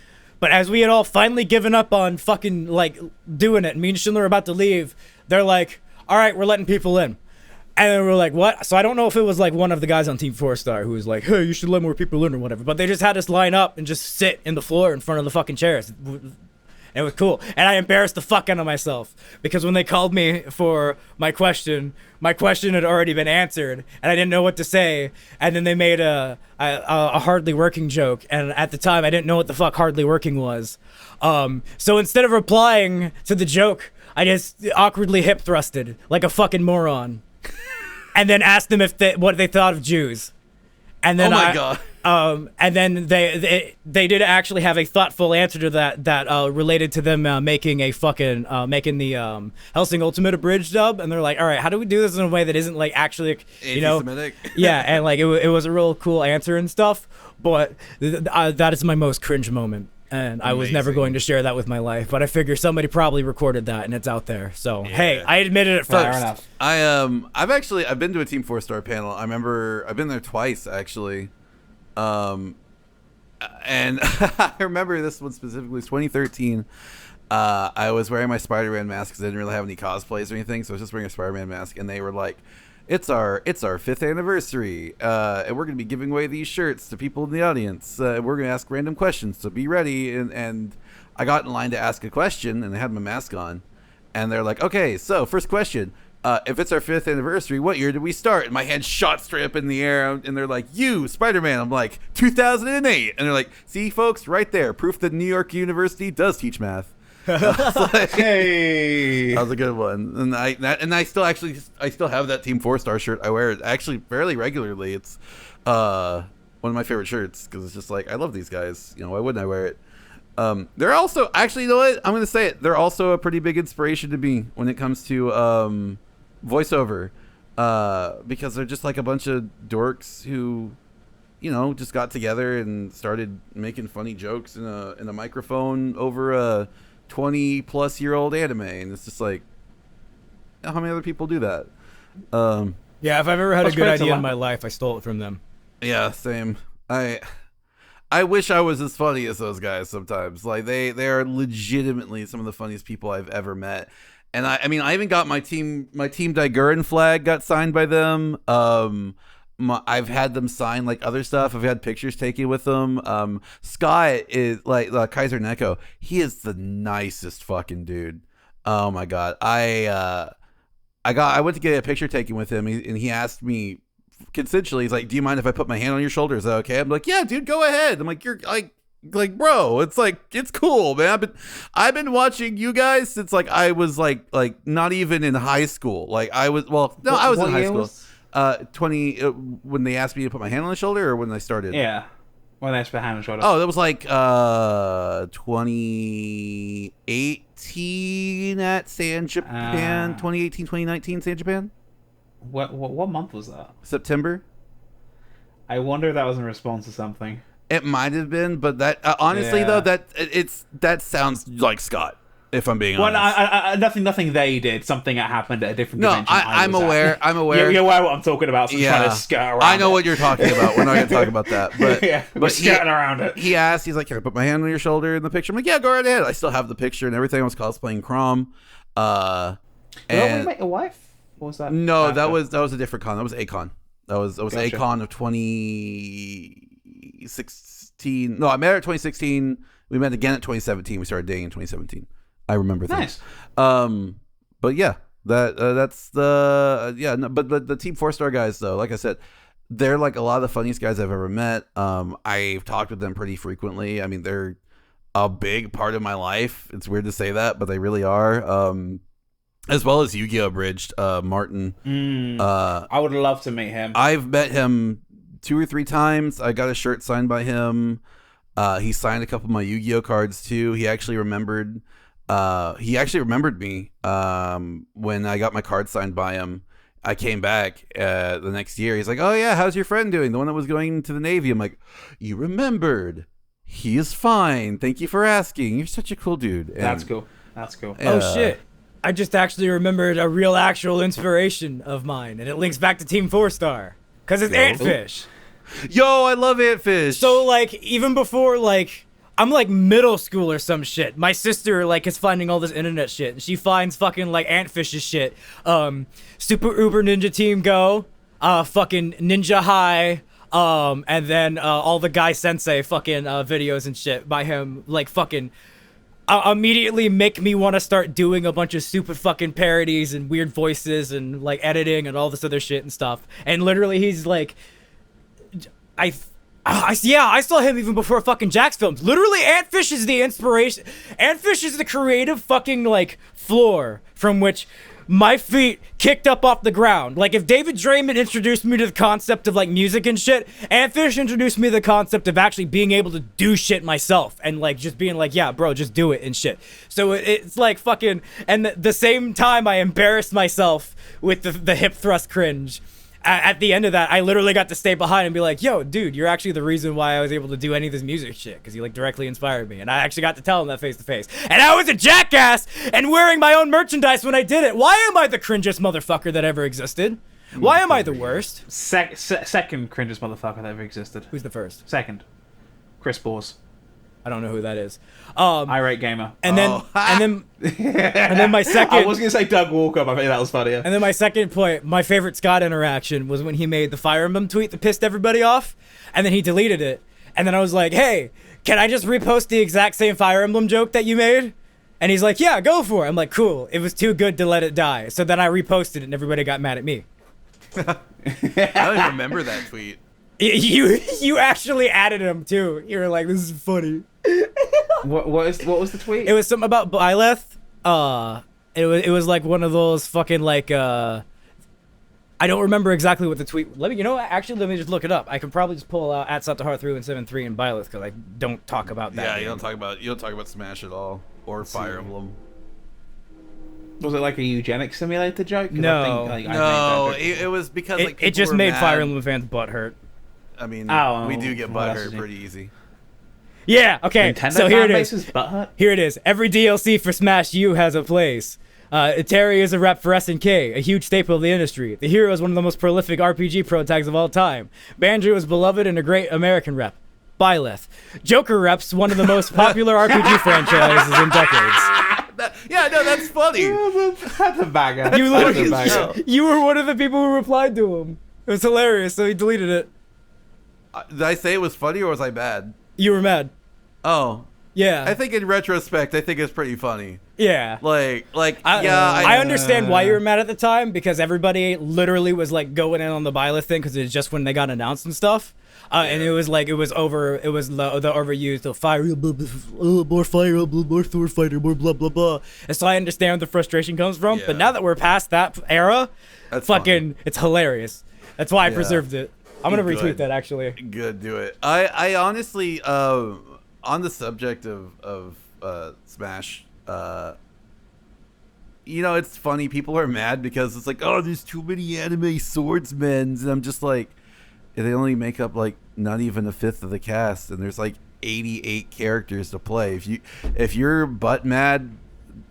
But as we had all finally given up on fucking like doing it, me and Schindler are about to leave. They're like, all right, we're letting people in. And then we're like, what? So I don't know if it was like one of the guys on Team 4-star who was like, hey, you should let more people in or whatever. But they just had us line up and just sit in the floor in front of the fucking chairs. And it was cool. And I embarrassed the fuck out of myself because when they called me for my question had already been answered and I didn't know what to say. And then they made a hardly working joke. And at the time, I didn't know what the fuck hardly working was. So instead of replying to the joke, I just awkwardly hip thrusted like a fucking moron. And then asked them what they thought of Jews, and then God! And then they did actually have a thoughtful answer to that related to them making a fucking making the Hellsing Ultimate Abridged dub, and they're like, all right, how do we do this in a way that isn't like actually anti-Semitic? Yeah, and like it was a real cool answer and stuff, but that is my most cringe moment. And I was never going to share that with my life, but I figure somebody probably recorded that and it's out there. So hey, I admitted it first. Fair enough. I've been to a Team 4-star panel. I remember I've been there twice actually, and I remember this one specifically. It's 2013. I was wearing my Spider-Man mask because I didn't really have any cosplays or anything, so I was just wearing a Spider-Man mask, and they were like, It's our 5th anniversary, and we're going to be giving away these shirts to people in the audience. We're going to ask random questions, so be ready. And I got in line to ask a question, and I had my mask on. And they're like, okay, so first question. If it's our 5th anniversary, what year did we start? And my hand shot straight up in the air, and they're like, you, Spider-Man. I'm like, 2008. And they're like, see, folks, right there, proof that New York University does teach math. Like, hey, that was a good one, and I still have that Team 4-star shirt. I wear it actually fairly regularly. It's one of my favorite shirts because it's just like I love these guys. Why wouldn't I wear it? They're also actually, you know what? I'm gonna say it. They're also a pretty big inspiration to me when it comes to voiceover, because they're just like a bunch of dorks who, just got together and started making funny jokes in a microphone over a 20-plus-year-old anime, and it's just like, how many other people do that? Yeah, if I've ever had a good idea in my life, I stole it from them. Yeah, same. I wish I was as funny as those guys sometimes. Like they are legitimately some of the funniest people I've ever met. And I mean, I even got my team Daiguren flag got signed by them. I've had them sign like other stuff. I've had pictures taken with them. Scott is like Kaiser Neko. He is the nicest fucking dude. Oh my god. I went to get a picture taken with him, and he asked me consensually. He's like, "Do you mind if I put my hand on your shoulder? Is that okay?" I'm like, "Yeah, dude, go ahead." I'm like, "You're like bro, it's cool, man. I've been watching you guys since like I was like not even in high school. Like I was I was in high school." 20 when they asked me to put my hand on the shoulder, or when I started? Yeah, when they asked for the hand on the shoulder. Oh, that was like 2018 at San Japan. 2018, 2019 San Japan. What month was that? September. I wonder if that was in response to something. It might have been, but that honestly though, that sounds like Scott. If I'm being honest. Nothing they did. Something that happened at a different convention. I'm aware. I'm aware. You're aware what I'm talking about. So I'm trying to skirt around. I know what you're talking about. We're not going to talk about that. But we're skirting around it. He asked. He's like, "Can I put my hand on your shoulder in the picture?" I'm like, "Yeah, go right ahead." I still have the picture and everything. I was cosplaying Crom. And we met your wife. What was that? No, that was a different con. That was A-Con. That was gotcha. A-Con of 2016. No, I met her at 2016. We met again at 2017. We started dating in 2017. I remember things. Nice. But yeah, that's the but the Team 4-star guys though. Like I said, they're like a lot of the funniest guys I've ever met. I've talked with them pretty frequently. I mean, they're a big part of my life. It's weird to say that, but they really are. As well as Yu-Gi-Oh! Abridged, Martin. I would love to meet him. I've met him 2 or 3 times. I got a shirt signed by him. He signed a couple of my Yu-Gi-Oh! Cards too. He actually remembered me when I got my card signed by him. I came back the next year. He's like, "Oh yeah, how's your friend doing? The one that was going to the Navy." I'm like, "You remembered. He is fine. Thank you for asking. You're such a cool dude." And, That's cool. Oh shit. I just actually remembered a real actual inspiration of mine, and it links back to Team 4-Star. Because it's Antfish. Yo, I love Antfish. So, like, even before, like, I'm, like, middle school or some shit, my sister, like, is finding all this internet shit, and she finds fucking, like, Antfish's shit. Super Uber Ninja Team Go, fucking Ninja High, and then all the Guy Sensei fucking videos and shit by him, like, fucking... immediately make me want to start doing a bunch of stupid fucking parodies and weird voices and like editing and all this other shit and stuff. And literally he's like, I saw him even before fucking Jack's films. Literally Antfish is the inspiration. Antfish is the creative fucking like floor from which my feet kicked up off the ground. Like, if David Draymond introduced me to the concept of, like, music and shit, Antfish introduced me to the concept of actually being able to do shit myself and, like, just being like, yeah, bro, just do it and shit. So it's like fucking... And the same time I embarrassed myself with the hip thrust cringe, at the end of that, I literally got to stay behind and be like, yo, dude, you're actually the reason why I was able to do any of this music shit, because you, like, directly inspired me. And I actually got to tell him that face to face. And I was a jackass and wearing my own merchandise when I did it. Why am I the cringiest motherfucker that ever existed? Why am I the worst? Second cringiest motherfucker that ever existed. Who's the first? Second. Chris Bors. I don't know who that is. Irate gamer. And then my second... I was going to say Doug Walker, but I think that was funnier. And then my second point, my favorite Scott interaction was when he made the Fire Emblem tweet that pissed everybody off, and then he deleted it. And then I was like, hey, can I just repost the exact same Fire Emblem joke that you made? And he's like, yeah, go for it. I'm like, cool. It was too good to let it die. So then I reposted it, and everybody got mad at me. I don't even remember that tweet. You actually added him, too. You were like, this is funny. What was the tweet? It was something about Byleth. It was like one of those fucking like I don't remember exactly what the tweet. Let me just look it up. I can probably just pull out at Satahar373 and Byleth, because I don't talk about that. Yeah, game. you don't talk about Smash at all or Fire Emblem. Was it like a eugenics simulator joke? No, it was because like it just made mad. Fire Emblem fans butthurt. I mean, Oh, we do get what butthurt else pretty easy. Yeah, okay, Nintendo so here it fan is. base butthurt? Here it is. Every DLC for Smash U has a place. Terry is a rep for SNK, a huge staple of the industry. The hero is one of the most prolific RPG pro tags of all time. Banjo is beloved and a great American rep. Byleth. Joker reps one of the most popular RPG franchises in decades. Yeah, no, that's funny. That's a banger. You were one of the people who replied to him. It was hilarious, so he deleted it. Did I say it was funny or was I bad? You were mad. Oh. Yeah. I think in retrospect, I think it's pretty funny. Yeah. I understand why you were mad at the time, because everybody literally was like going in on the Byleth thing because it was just when they got announced and stuff. And it was the overused, the fire, more fire, more Thor fighter, more blah, blah, blah. And so I understand where the frustration comes from. Yeah. But now that we're past that era, That's fucking, funny. It's hilarious. That's why I Yeah. preserved it. I'm going to retweet Good. that, actually. Good, do it. I honestly, on the subject of Smash, it's funny. People are mad because it's like, oh, there's too many anime swordsmen, and I'm just like, they only make up like not even a fifth of the cast, and there's like 88 characters to play. If you're butt mad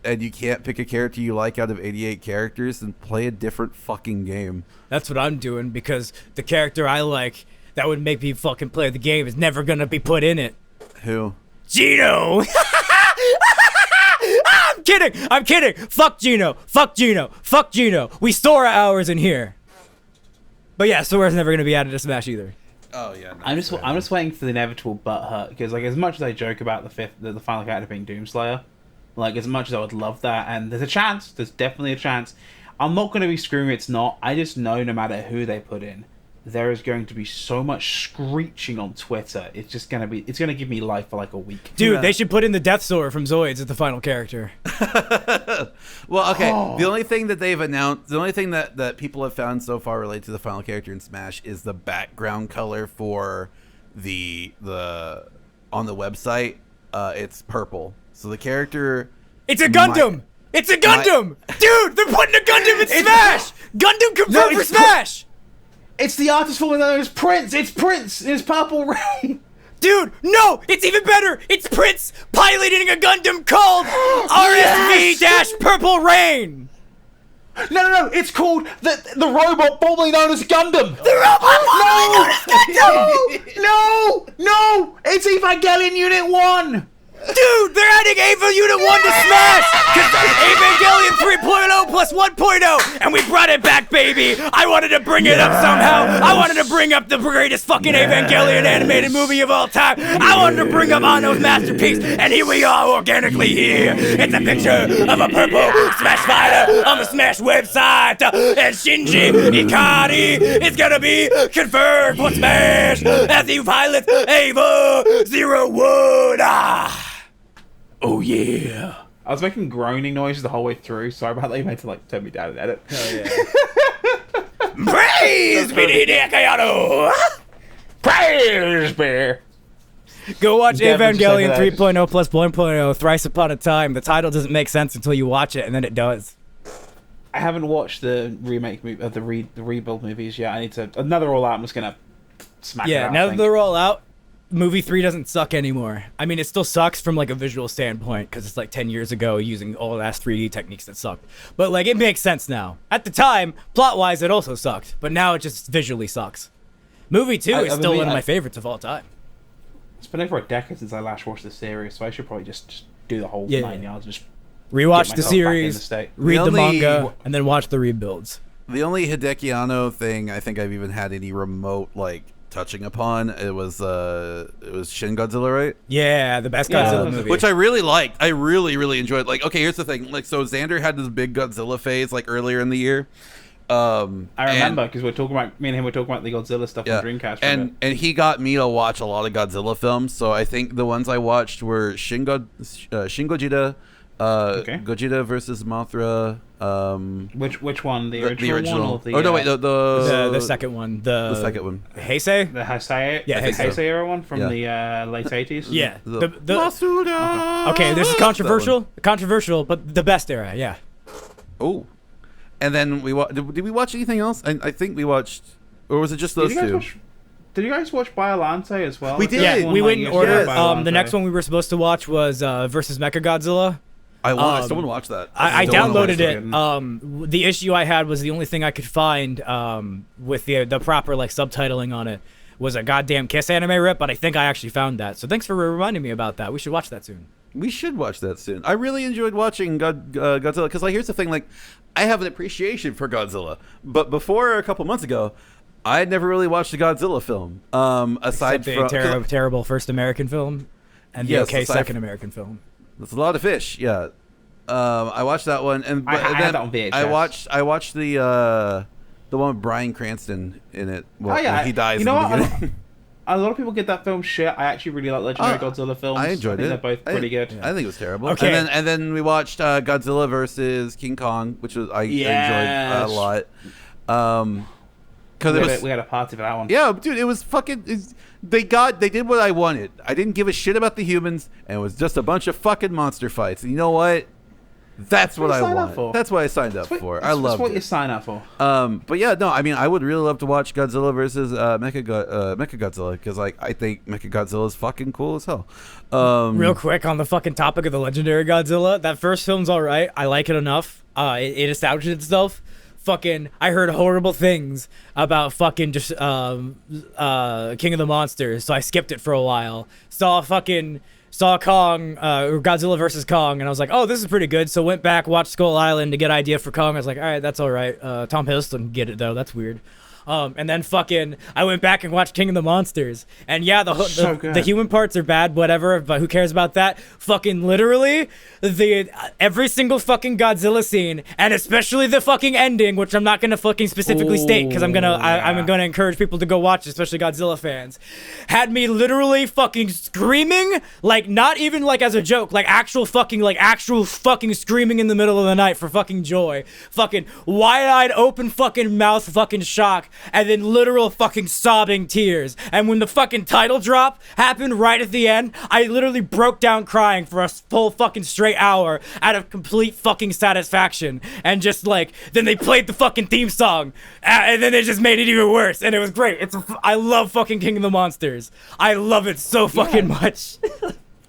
and you can't pick a character you like out of 88 characters, then play a different fucking game. That's what I'm doing, because the character I like that would make me fucking play the game is never going to be put in it. Who? Gino! I'm kidding! Fuck Gino! We store our hours in here. But yeah, Sora's never gonna be added to Smash either. Oh yeah. No, I'm just waiting for the inevitable butthurt, because like as much as I joke about the final character being Doomslayer, like as much as I would love that, and there's definitely a chance. I'm not gonna be screaming it's not. I just know no matter who they put in, there is going to be so much screeching on Twitter. It's going to give me life for like a week. Dude, they should put in the Death Sword from Zoids as the final character. Well, okay. The only thing that they've announced, the only thing that people have found so far related to the final character in Smash is the background color for the on the website. It's purple. So the character. It's a Gundam. It's a Gundam, dude. They're putting a Gundam in Smash. Gundam confirmed for Smash. It's the artist formerly known as Prince. It's Prince in his Purple Rain. Dude, no! It's even better! It's Prince piloting a Gundam called RSV-Purple Rain! No, it's called the robot formerly known as Gundam. The robot formerly known as Gundam! No! It's Evangelion Unit 1! Dude, they're adding Ava Unit 1 to Smash! Cause Evangelion 3.0 plus 1.0! And we brought it back, baby! I wanted to bring it up somehow! I wanted to bring up the greatest fucking Evangelion animated movie of all time! I wanted to bring up Anno's masterpiece! And here we are, organically here! It's a picture of a purple Smash fighter on the Smash website! And Shinji Ikari is gonna be confirmed for Smash as he pilots Ava 01! Oh yeah! I was making groaning noises the whole way through. Sorry about that. You had to like turn me down and edit. Hell yeah! Praise be to Akayano! Praise be! Go watch Devon just Evangelion said that. 3.0 plus 1.0 Thrice Upon a Time. The title doesn't make sense until you watch it, and then it does. I haven't watched the remake of the rebuild movies yet. I need to. Another all out. I'm just gonna smack it Yeah, out. now I that think. they're all out, movie 3 doesn't suck anymore. I mean, it still sucks from like a visual standpoint because it's like 10 years ago using old ass 3D techniques that sucked. But like it makes sense now. At the time, plot wise, it also sucked, but now it just visually sucks. Movie 2 is still one of my favorites of all time. It's been over a decade since I last watched the series, so I should probably just do the whole 9 yards. Just Rewatch get the myself back in series, the state. read the The only- manga, and then watch the rebuilds. The only Hideki Anno thing I think I've even had any remote like touching upon it was Shin Godzilla, right? Yeah, the best Yeah, Godzilla movie. Which I really liked. I really enjoyed. Like, okay, here's the thing. Like, so Xander had this big Godzilla phase like earlier in the year. I remember because me and him were talking about the Godzilla stuff on Dreamcast. And he got me to watch a lot of Godzilla films. So I think the ones I watched were Shin Gojira, Gojira versus Mothra. Which one? The original one or the? Oh no, wait, the second one. The second one. Heisei? The Heisei, Yeah, the Heisei. Heisei era one from Yeah. the late 80s. Yeah. The Masuda. Okay, this is That controversial, but the best era, yeah. Oh, and then did we watch anything else? I think we watched, or was it just those two? Did you guys watch Biolante as well? We did. Yeah, we went in order. Yes. The next one we were supposed to watch was versus Mechagodzilla. I still want to watch that. I still wanna watch downloaded it. The issue I had was the only thing I could find with the proper like subtitling on it was a goddamn Kiss anime rip, but I think I actually found that. So thanks for reminding me about that. We should watch that soon. We should watch that soon. I really enjoyed watching Godzilla because, like, here's the thing: like, I have an appreciation for Godzilla, but before a couple months ago, I had never really watched a Godzilla film. Aside Except from the terrible first American film and the Yes, okay aside second American film. That's a lot of fish. Yeah, I watched that one, and I then had that on VHS. I watched the one with Bryan Cranston in it. Well, Oh yeah, when he dies. You know in the what? beginning. A lot of people get that film shit. I actually really like Legendary Godzilla films. I enjoyed think it. They're both pretty good. I think it was terrible. Okay. And then we watched Godzilla versus King Kong, which was I enjoyed a lot. Because We had a party for that one. yeah, dude, it was fucking. They did what I wanted. I didn't give a shit about the humans, and it was just a bunch of fucking monster fights. And you know what? That's what I signed up want. for. That's what I signed up for. I love That's what you it. sign up for. But yeah, no, I mean, I would really love to watch Godzilla versus Mechagodzilla because, like, I think Mechagodzilla is fucking cool as hell. Real quick on the fucking topic of the legendary Godzilla, that first film's all right. I like it enough. It established itself. Fucking, I heard horrible things about fucking just King of the Monsters, so I skipped it for a while. Saw Kong, or Godzilla versus Kong, and I was like, oh, this is pretty good. So went back, watched Skull Island to get idea for Kong. I was like, all right, that's all right. Tom Hiddleston can get it though. That's weird. And then fucking, I went back and watched King of the Monsters. And yeah, the human parts are bad, whatever, but who cares about that? Fucking literally, every single fucking Godzilla scene, and especially the fucking ending, which I'm not gonna fucking specifically state, because I'm gonna encourage people to go watch it, especially Godzilla fans, had me literally fucking screaming, like, not even like as a joke, like actual fucking screaming in the middle of the night for fucking joy. Fucking wide-eyed, open fucking mouth fucking shock, and then literal fucking sobbing tears. And when the fucking title drop happened right at the end, I literally broke down crying for a full fucking straight hour out of complete fucking satisfaction. And just like, then they played the fucking theme song, and then they just made it even worse, and it was great. I love fucking King of the Monsters. I love it so fucking much.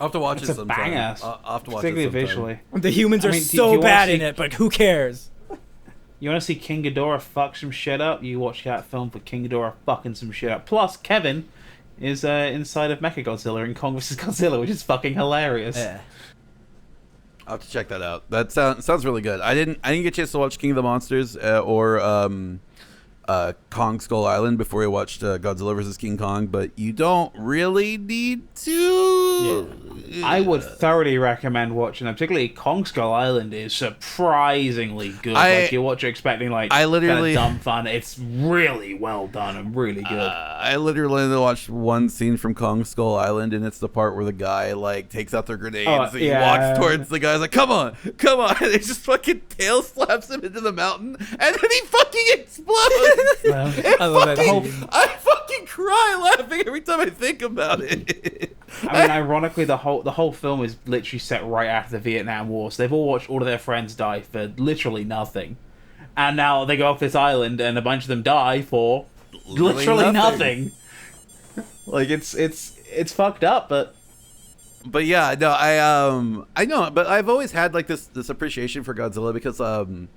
I'll have to watch it sometime. Banger. I'll have to watch Particularly it sometime. visually. The humans are so bad in it, but who cares? You want to see King Ghidorah fuck some shit up? You watch that film for King Ghidorah fucking some shit up. Plus, Kevin is inside of Mechagodzilla in Kong vs. Godzilla, which is fucking hilarious. Yeah. I'll have to check that out. That sounds really good. I didn't get a chance to watch King of the Monsters or Kong Skull Island before I watched Godzilla vs. King Kong, but you don't really need to. Yeah. I would thoroughly recommend watching them. Particularly Kong Skull Island is surprisingly good. Like you watch, you're expecting like kind of dumb fun. It's really well done and really good. I literally only watched one scene from Kong Skull Island, and it's the part where the guy like takes out their grenades and he walks towards the guy's like, "Come on!" And he just fucking tail slaps him into the mountain, and then he fucking explodes. I fucking cry laughing every time I think about it. I mean, ironically, the whole film is literally set right after the Vietnam War, so they've all watched all of their friends die for literally nothing, and now they go off this island and a bunch of them die for literally nothing. Like it's fucked up, but yeah, no, I know, but I've always had like this appreciation for Godzilla because I'm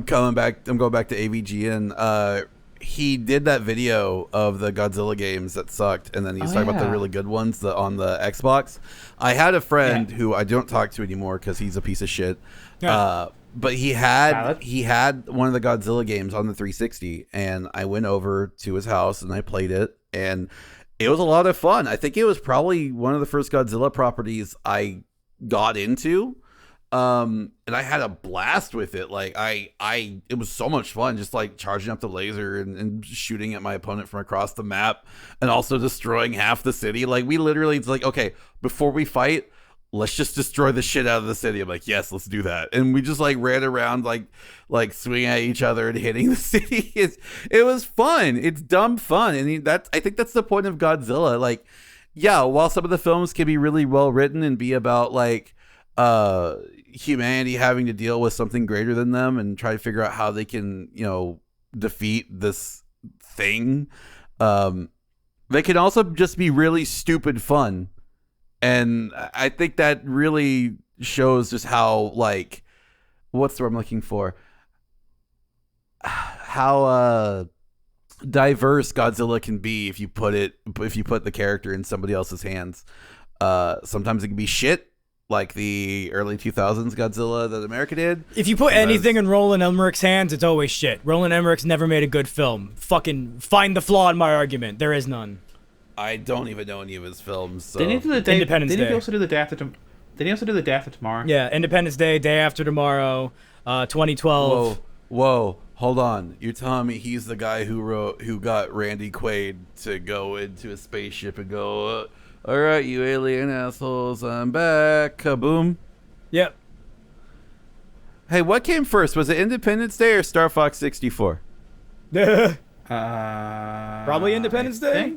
going back to AVG, and he did that video of the Godzilla games that sucked, and then he was talking about the really good ones on the Xbox. I had a friend who I don't talk to anymore because he's a piece of shit. But he had one of the Godzilla games on the 360, and I went over to his house and I played it, and it was a lot of fun. I think it was probably one of the first Godzilla properties I got into. And I had a blast with it. Like it was so much fun just like charging up the laser and shooting at my opponent from across the map, and also destroying half the city. Like we literally, it's like, okay, before we fight, let's just destroy the shit out of the city. I'm like, yes, let's do that. And we just like ran around like swinging at each other and hitting the city. It was fun. It's dumb fun. And I think that's the point of Godzilla. Like, yeah, while some of the films can be really well written and be about like humanity having to deal with something greater than them and try to figure out how they can, defeat this thing, they can also just be really stupid fun. And I think that really shows just how, like, what's the word I'm looking for? How diverse Godzilla can be if you put the character in somebody else's hands. Sometimes it can be shit, like the early 2000s Godzilla that America did. If you put anything in Roland Emmerich's hands, it's always shit. Roland Emmerich's never made a good film. Fucking find the flaw in my argument. There is none. I don't even know any of his films. So. Didn't he do Independence Day? Didn't he also do the Day After Tomorrow? Didn't he also do the Day After Tomorrow? Yeah, Independence Day, Day After Tomorrow, 2012. Whoa, hold on. You're telling me he's the guy who got Randy Quaid to go into a spaceship and go, all right, you alien assholes, I'm back. Kaboom. Yep. Hey, what came first? Was it Independence Day or Star Fox 64? Probably Independence Day.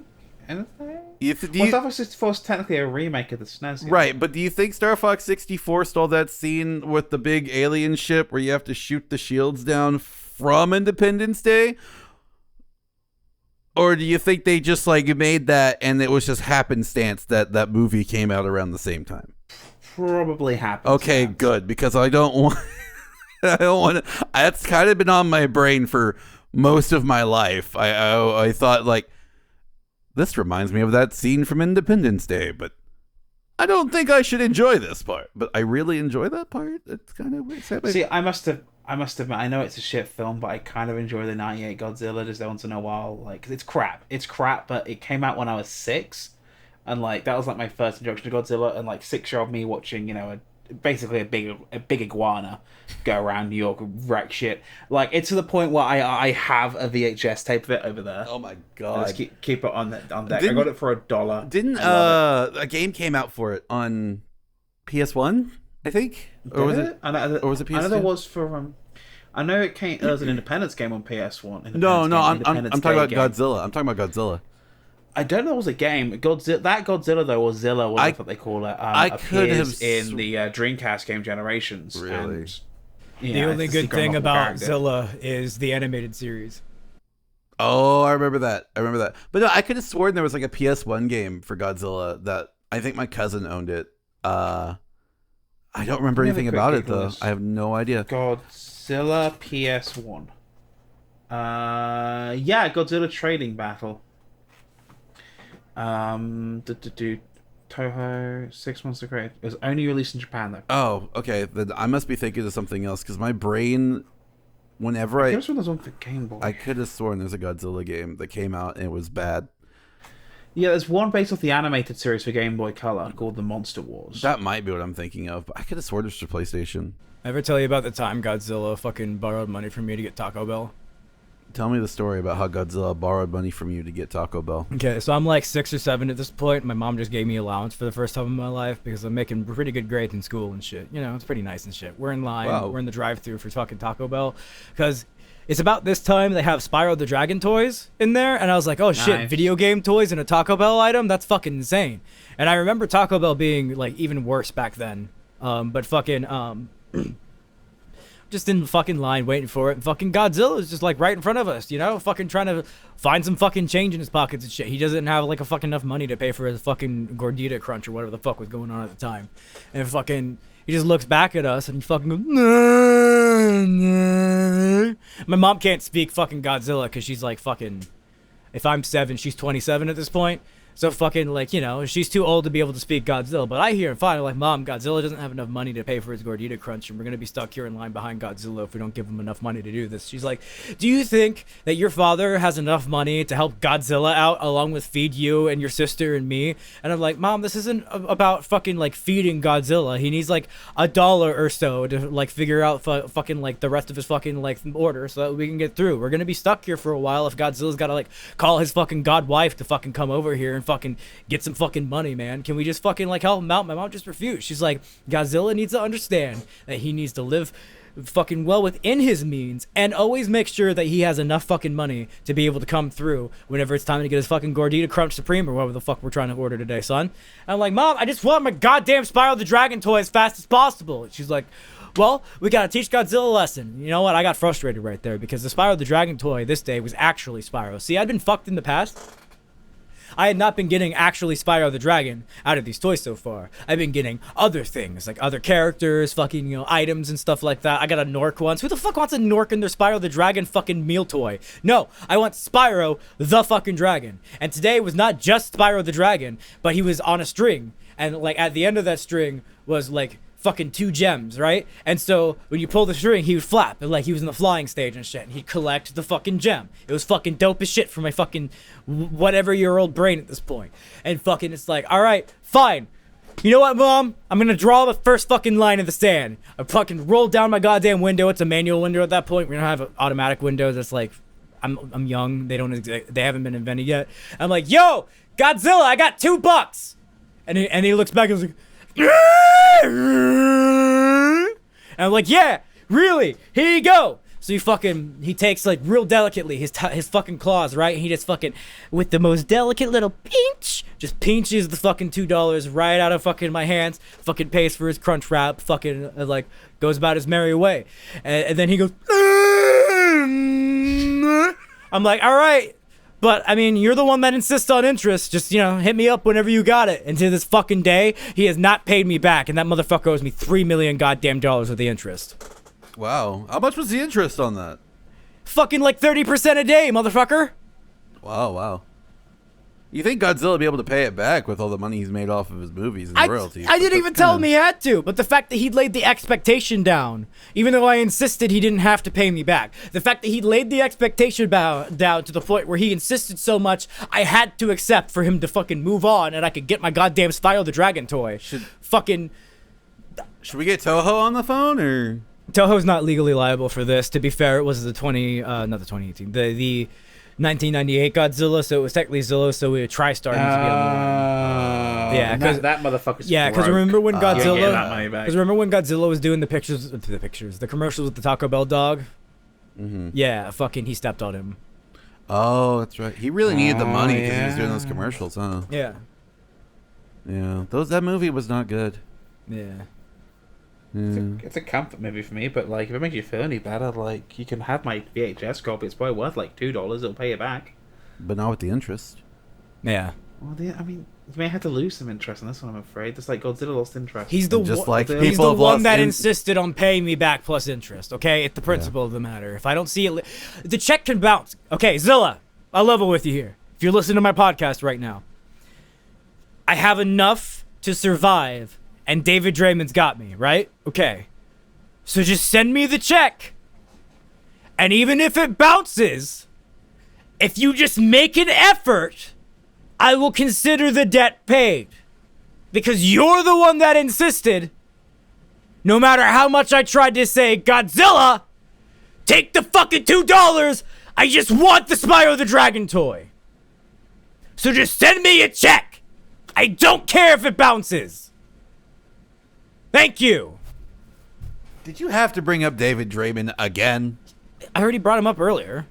Star Fox 64 is technically a remake of the SNES game. Right, but do you think Star Fox 64 stole that scene with the big alien ship where you have to shoot the shields down from Independence Day? Or do you think they just like made that and it was just happenstance that movie came out around the same time? Probably happenstance. Okay, good, because I don't want that's kind of been on my brain for most of my life. I thought like, this reminds me of that scene from Independence Day, but I don't think I should enjoy this part. But I really enjoy that part. It's kind of weird. See, I must have I must admit, I know it's a shit film, but I kind of enjoy the '98 Godzilla just once in a while. Like, 'cause it's crap. It's crap, but it came out when I was 6, and like that was like my first introduction to Godzilla. And like 6-year-old me watching, basically a big iguana go around New York wreck shit. Like, it's to the point where I have a VHS tape of it over there. Oh my I god! just keep it on deck. I got it for $1. Didn't a game came out for it on PS1? I think, or was it? Or was it PS2? I know there was for. I know it came. There was an Independence game on PS1. No, I'm talking about Godzilla. I'm talking about Godzilla. I don't know. It was a game. Godzilla though, or Zilla, what they call it. Appears in the Dreamcast game Generations. Really. And, The only good thing about Zilla is the animated series. Oh, I remember that. But no, I could have sworn there was like a PS1 game for Godzilla that I think my cousin owned it. I don't remember anything about it though. I have no idea. Godzilla PS1. Yeah, Godzilla Trading Battle. Toho 6 months to create. It was only released in Japan though. Oh, okay. Then I must be thinking of something else because my brain, whenever I could have sworn there's one for Game Boy. I could have sworn there's a Godzilla game that came out and it was bad. Yeah, there's one based off the animated series for Game Boy Color called The Monster Wars. That might be what I'm thinking of, but I could have sworn it's for PlayStation. Ever tell you about the time Godzilla fucking borrowed money from me to get Taco Bell? Tell me the story about how Godzilla borrowed money from you to get Taco Bell. Okay, so I'm like 6 or 7 at this point. My mom just gave me allowance for the first time in my life because I'm making pretty good grades in school and shit. It's pretty nice and shit. We're in line. Wow. We're in the drive-thru for fucking Taco Bell because it's about this time they have Spyro the Dragon toys in there, and I was like, oh shit, nice. Video game toys and a Taco Bell item? That's fucking insane. And I remember Taco Bell being like even worse back then. But fucking just in the fucking line waiting for it, and fucking Godzilla's just like right in front of us, fucking trying to find some fucking change in his pockets and shit. He doesn't have like a fucking enough money to pay for his fucking gordita crunch or whatever the fuck was going on at the time. And fucking he just looks back at us and he fucking goes, nah, nah. My mom can't speak fucking Godzilla because she's like fucking, if I'm 7, she's 27 at this point. So fucking like, she's too old to be able to speak Godzilla. But I hear and find like, Mom, Godzilla doesn't have enough money to pay for his gordita crunch, and we're going to be stuck here in line behind Godzilla if we don't give him enough money to do this. She's like, do you think that your father has enough money to help Godzilla out along with feed you and your sister and me? And I'm like, Mom, this isn't about fucking like feeding Godzilla. He needs like $1 or so to like figure out fucking like the rest of his fucking like order so that we can get through. We're going to be stuck here for a while if Godzilla's got to like call his fucking god wife to fucking come over here and fucking get some fucking money, man. Can we just fucking like help him out? My mom just refused. She's like, Godzilla needs to understand that he needs to live fucking well within his means and always make sure that he has enough fucking money to be able to come through whenever it's time to get his fucking gordita crunch supreme or whatever the fuck we're trying to order today, son. And I'm like, Mom, I just want my goddamn Spyro the Dragon toy as fast as possible. And she's like, well, we gotta teach Godzilla a lesson. You know what? I got frustrated right there because the Spyro the Dragon toy this day was actually Spyro. See, I'd been fucked in the past. I had not been getting actually Spyro the Dragon out of these toys so far. I've been getting other things, like other characters, fucking, items and stuff like that. I got a Nork once. Who the fuck wants a Nork in their Spyro the Dragon fucking meal toy? No, I want Spyro the fucking Dragon. And today was not just Spyro the Dragon, but he was on a string. And, like, at the end of that string was, like, fucking 2 gems, right? And so when you pull the string, he would flap, and like he was in the flying stage and shit, and he'd collect the fucking gem. It was fucking dope as shit for my fucking whatever-year-old brain at this point. And fucking it's like, all right, fine. You know what, Mom? I'm gonna draw the first fucking line in the sand. I fucking roll down my goddamn window. It's a manual window at that point. We don't have an automatic window. That's like, I'm young. They haven't been invented yet. I'm like, yo, Godzilla, I got $2. And he looks back and he's like, and I'm like, yeah, really, here you go. So he takes like real delicately his fucking claws, right? And he just fucking, with the most delicate little pinch, just pinches the fucking $2 right out of fucking my hands, fucking pays for his crunch wrap, fucking like goes about his merry way. And then he goes, I'm like, all right. But, I mean, you're the one that insists on interest. Just, hit me up whenever you got it. And to this fucking day, he has not paid me back. And that motherfucker owes me $3 million goddamn dollars of the interest. Wow. How much was the interest on that? Fucking like 30% a day, motherfucker. Wow. You think Godzilla would be able to pay it back with all the money he's made off of his movies and royalties? I didn't even tell him he had to, but the fact that he'd laid the expectation down, even though I insisted he didn't have to pay me back, the fact that he laid the expectation down to the point where he insisted so much, I had to accept for him to fucking move on and I could get my goddamn Spyro the Dragon toy. Should we get Toho on the phone, or? Toho's not legally liable for this. To be fair, it was the 2018, the 1998 Godzilla, so it was technically Zilla, so we would try starting to be on the line. Yeah, because that motherfucker's because remember when Godzilla? that money back. Because remember when Godzilla was doing the commercials with the Taco Bell dog? Mm-hmm. Yeah, fucking he stepped on him. Oh, that's right. He really needed the money because he was doing those commercials, huh? Yeah. Yeah, that movie was not good. Yeah. It's a comfort movie for me, but like if it makes you feel any better, like you can have my VHS copy. It's probably worth like $2. It'll pay you back. But not with the interest. Yeah. Well, I mean, you may have to lose some interest on this one. I'm afraid. Just like Godzilla lost interest. He's the he's the one that insisted on paying me back plus interest. Okay, it's the principle of the matter. If I don't see it, the check can bounce. Okay, Zilla, I'll level with you here. If you're listening to my podcast right now, I have enough to survive. And David Draymond's got me, right? Okay. So just send me the check. And even if it bounces, if you just make an effort, I will consider the debt paid. Because you're the one that insisted, no matter how much I tried to say, Godzilla, take the fucking $2. I just want the Spyro the Dragon toy. So just send me a check. I don't care if it bounces. Thank you. Did you have to bring up David Draymond again? I already brought him up earlier.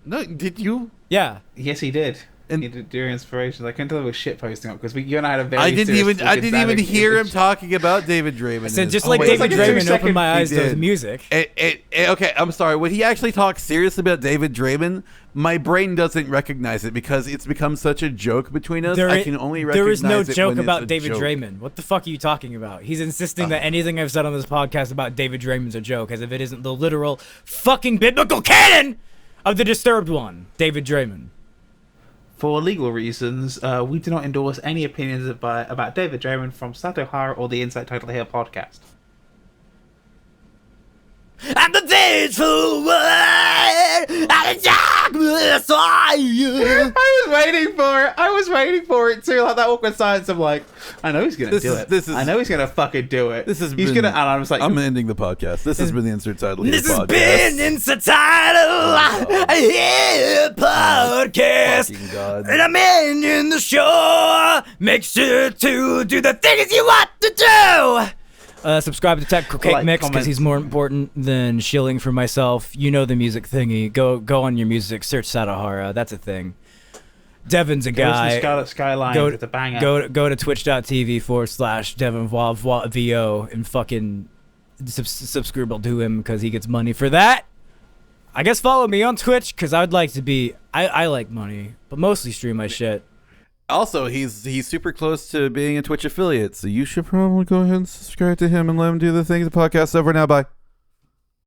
No, did you? Yeah. Yes, he did. And he did during inspirations. I couldn't tell he was shit posting up because you and I had a very. I didn't even hear him talking about David Draymond. I said just like David Draymond opened my eyes to the music. Okay, I'm sorry. When he actually talks seriously about David Draymond, my brain doesn't recognize it because it's become such a joke between us. I can only recognize there is no it joke when about it's a David joke. Draymond. What the fuck are you talking about? He's insisting that anything I've said on this podcast about David Draymond's a joke, as if it isn't the literal fucking biblical canon of the Disturbed one, David Draymond. For legal reasons, we do not endorse any opinions about David Draymond from Sato Hara or the Inside Title Here podcast. I'm the faithful one, and the darkness are you. I was waiting for it too, like that awkward silence. I'm like, I know he's gonna do it. I know he's gonna fucking do it. And I was like, I'm ending the podcast. This has been the Insert Title Here This podcast. has been Insert Title Here podcast. And I'm ending the show. Make sure to do the things you want to do. Subscribe to Tech Cake Mix because he's more important than shilling for myself. You know the music thingy. Go on your music. Search Satahara. That's a thing. Devon's a guy. Scarlet Skyline with a banger. Go to twitch.tv/DevonVO and fucking subscribe to him because he gets money for that. I guess follow me on Twitch because I would like to be. I like money, but mostly stream my shit. Also, he's super close to being a Twitch affiliate, so you should probably go ahead and subscribe to him and let him do the thing. The podcast's over now. Bye.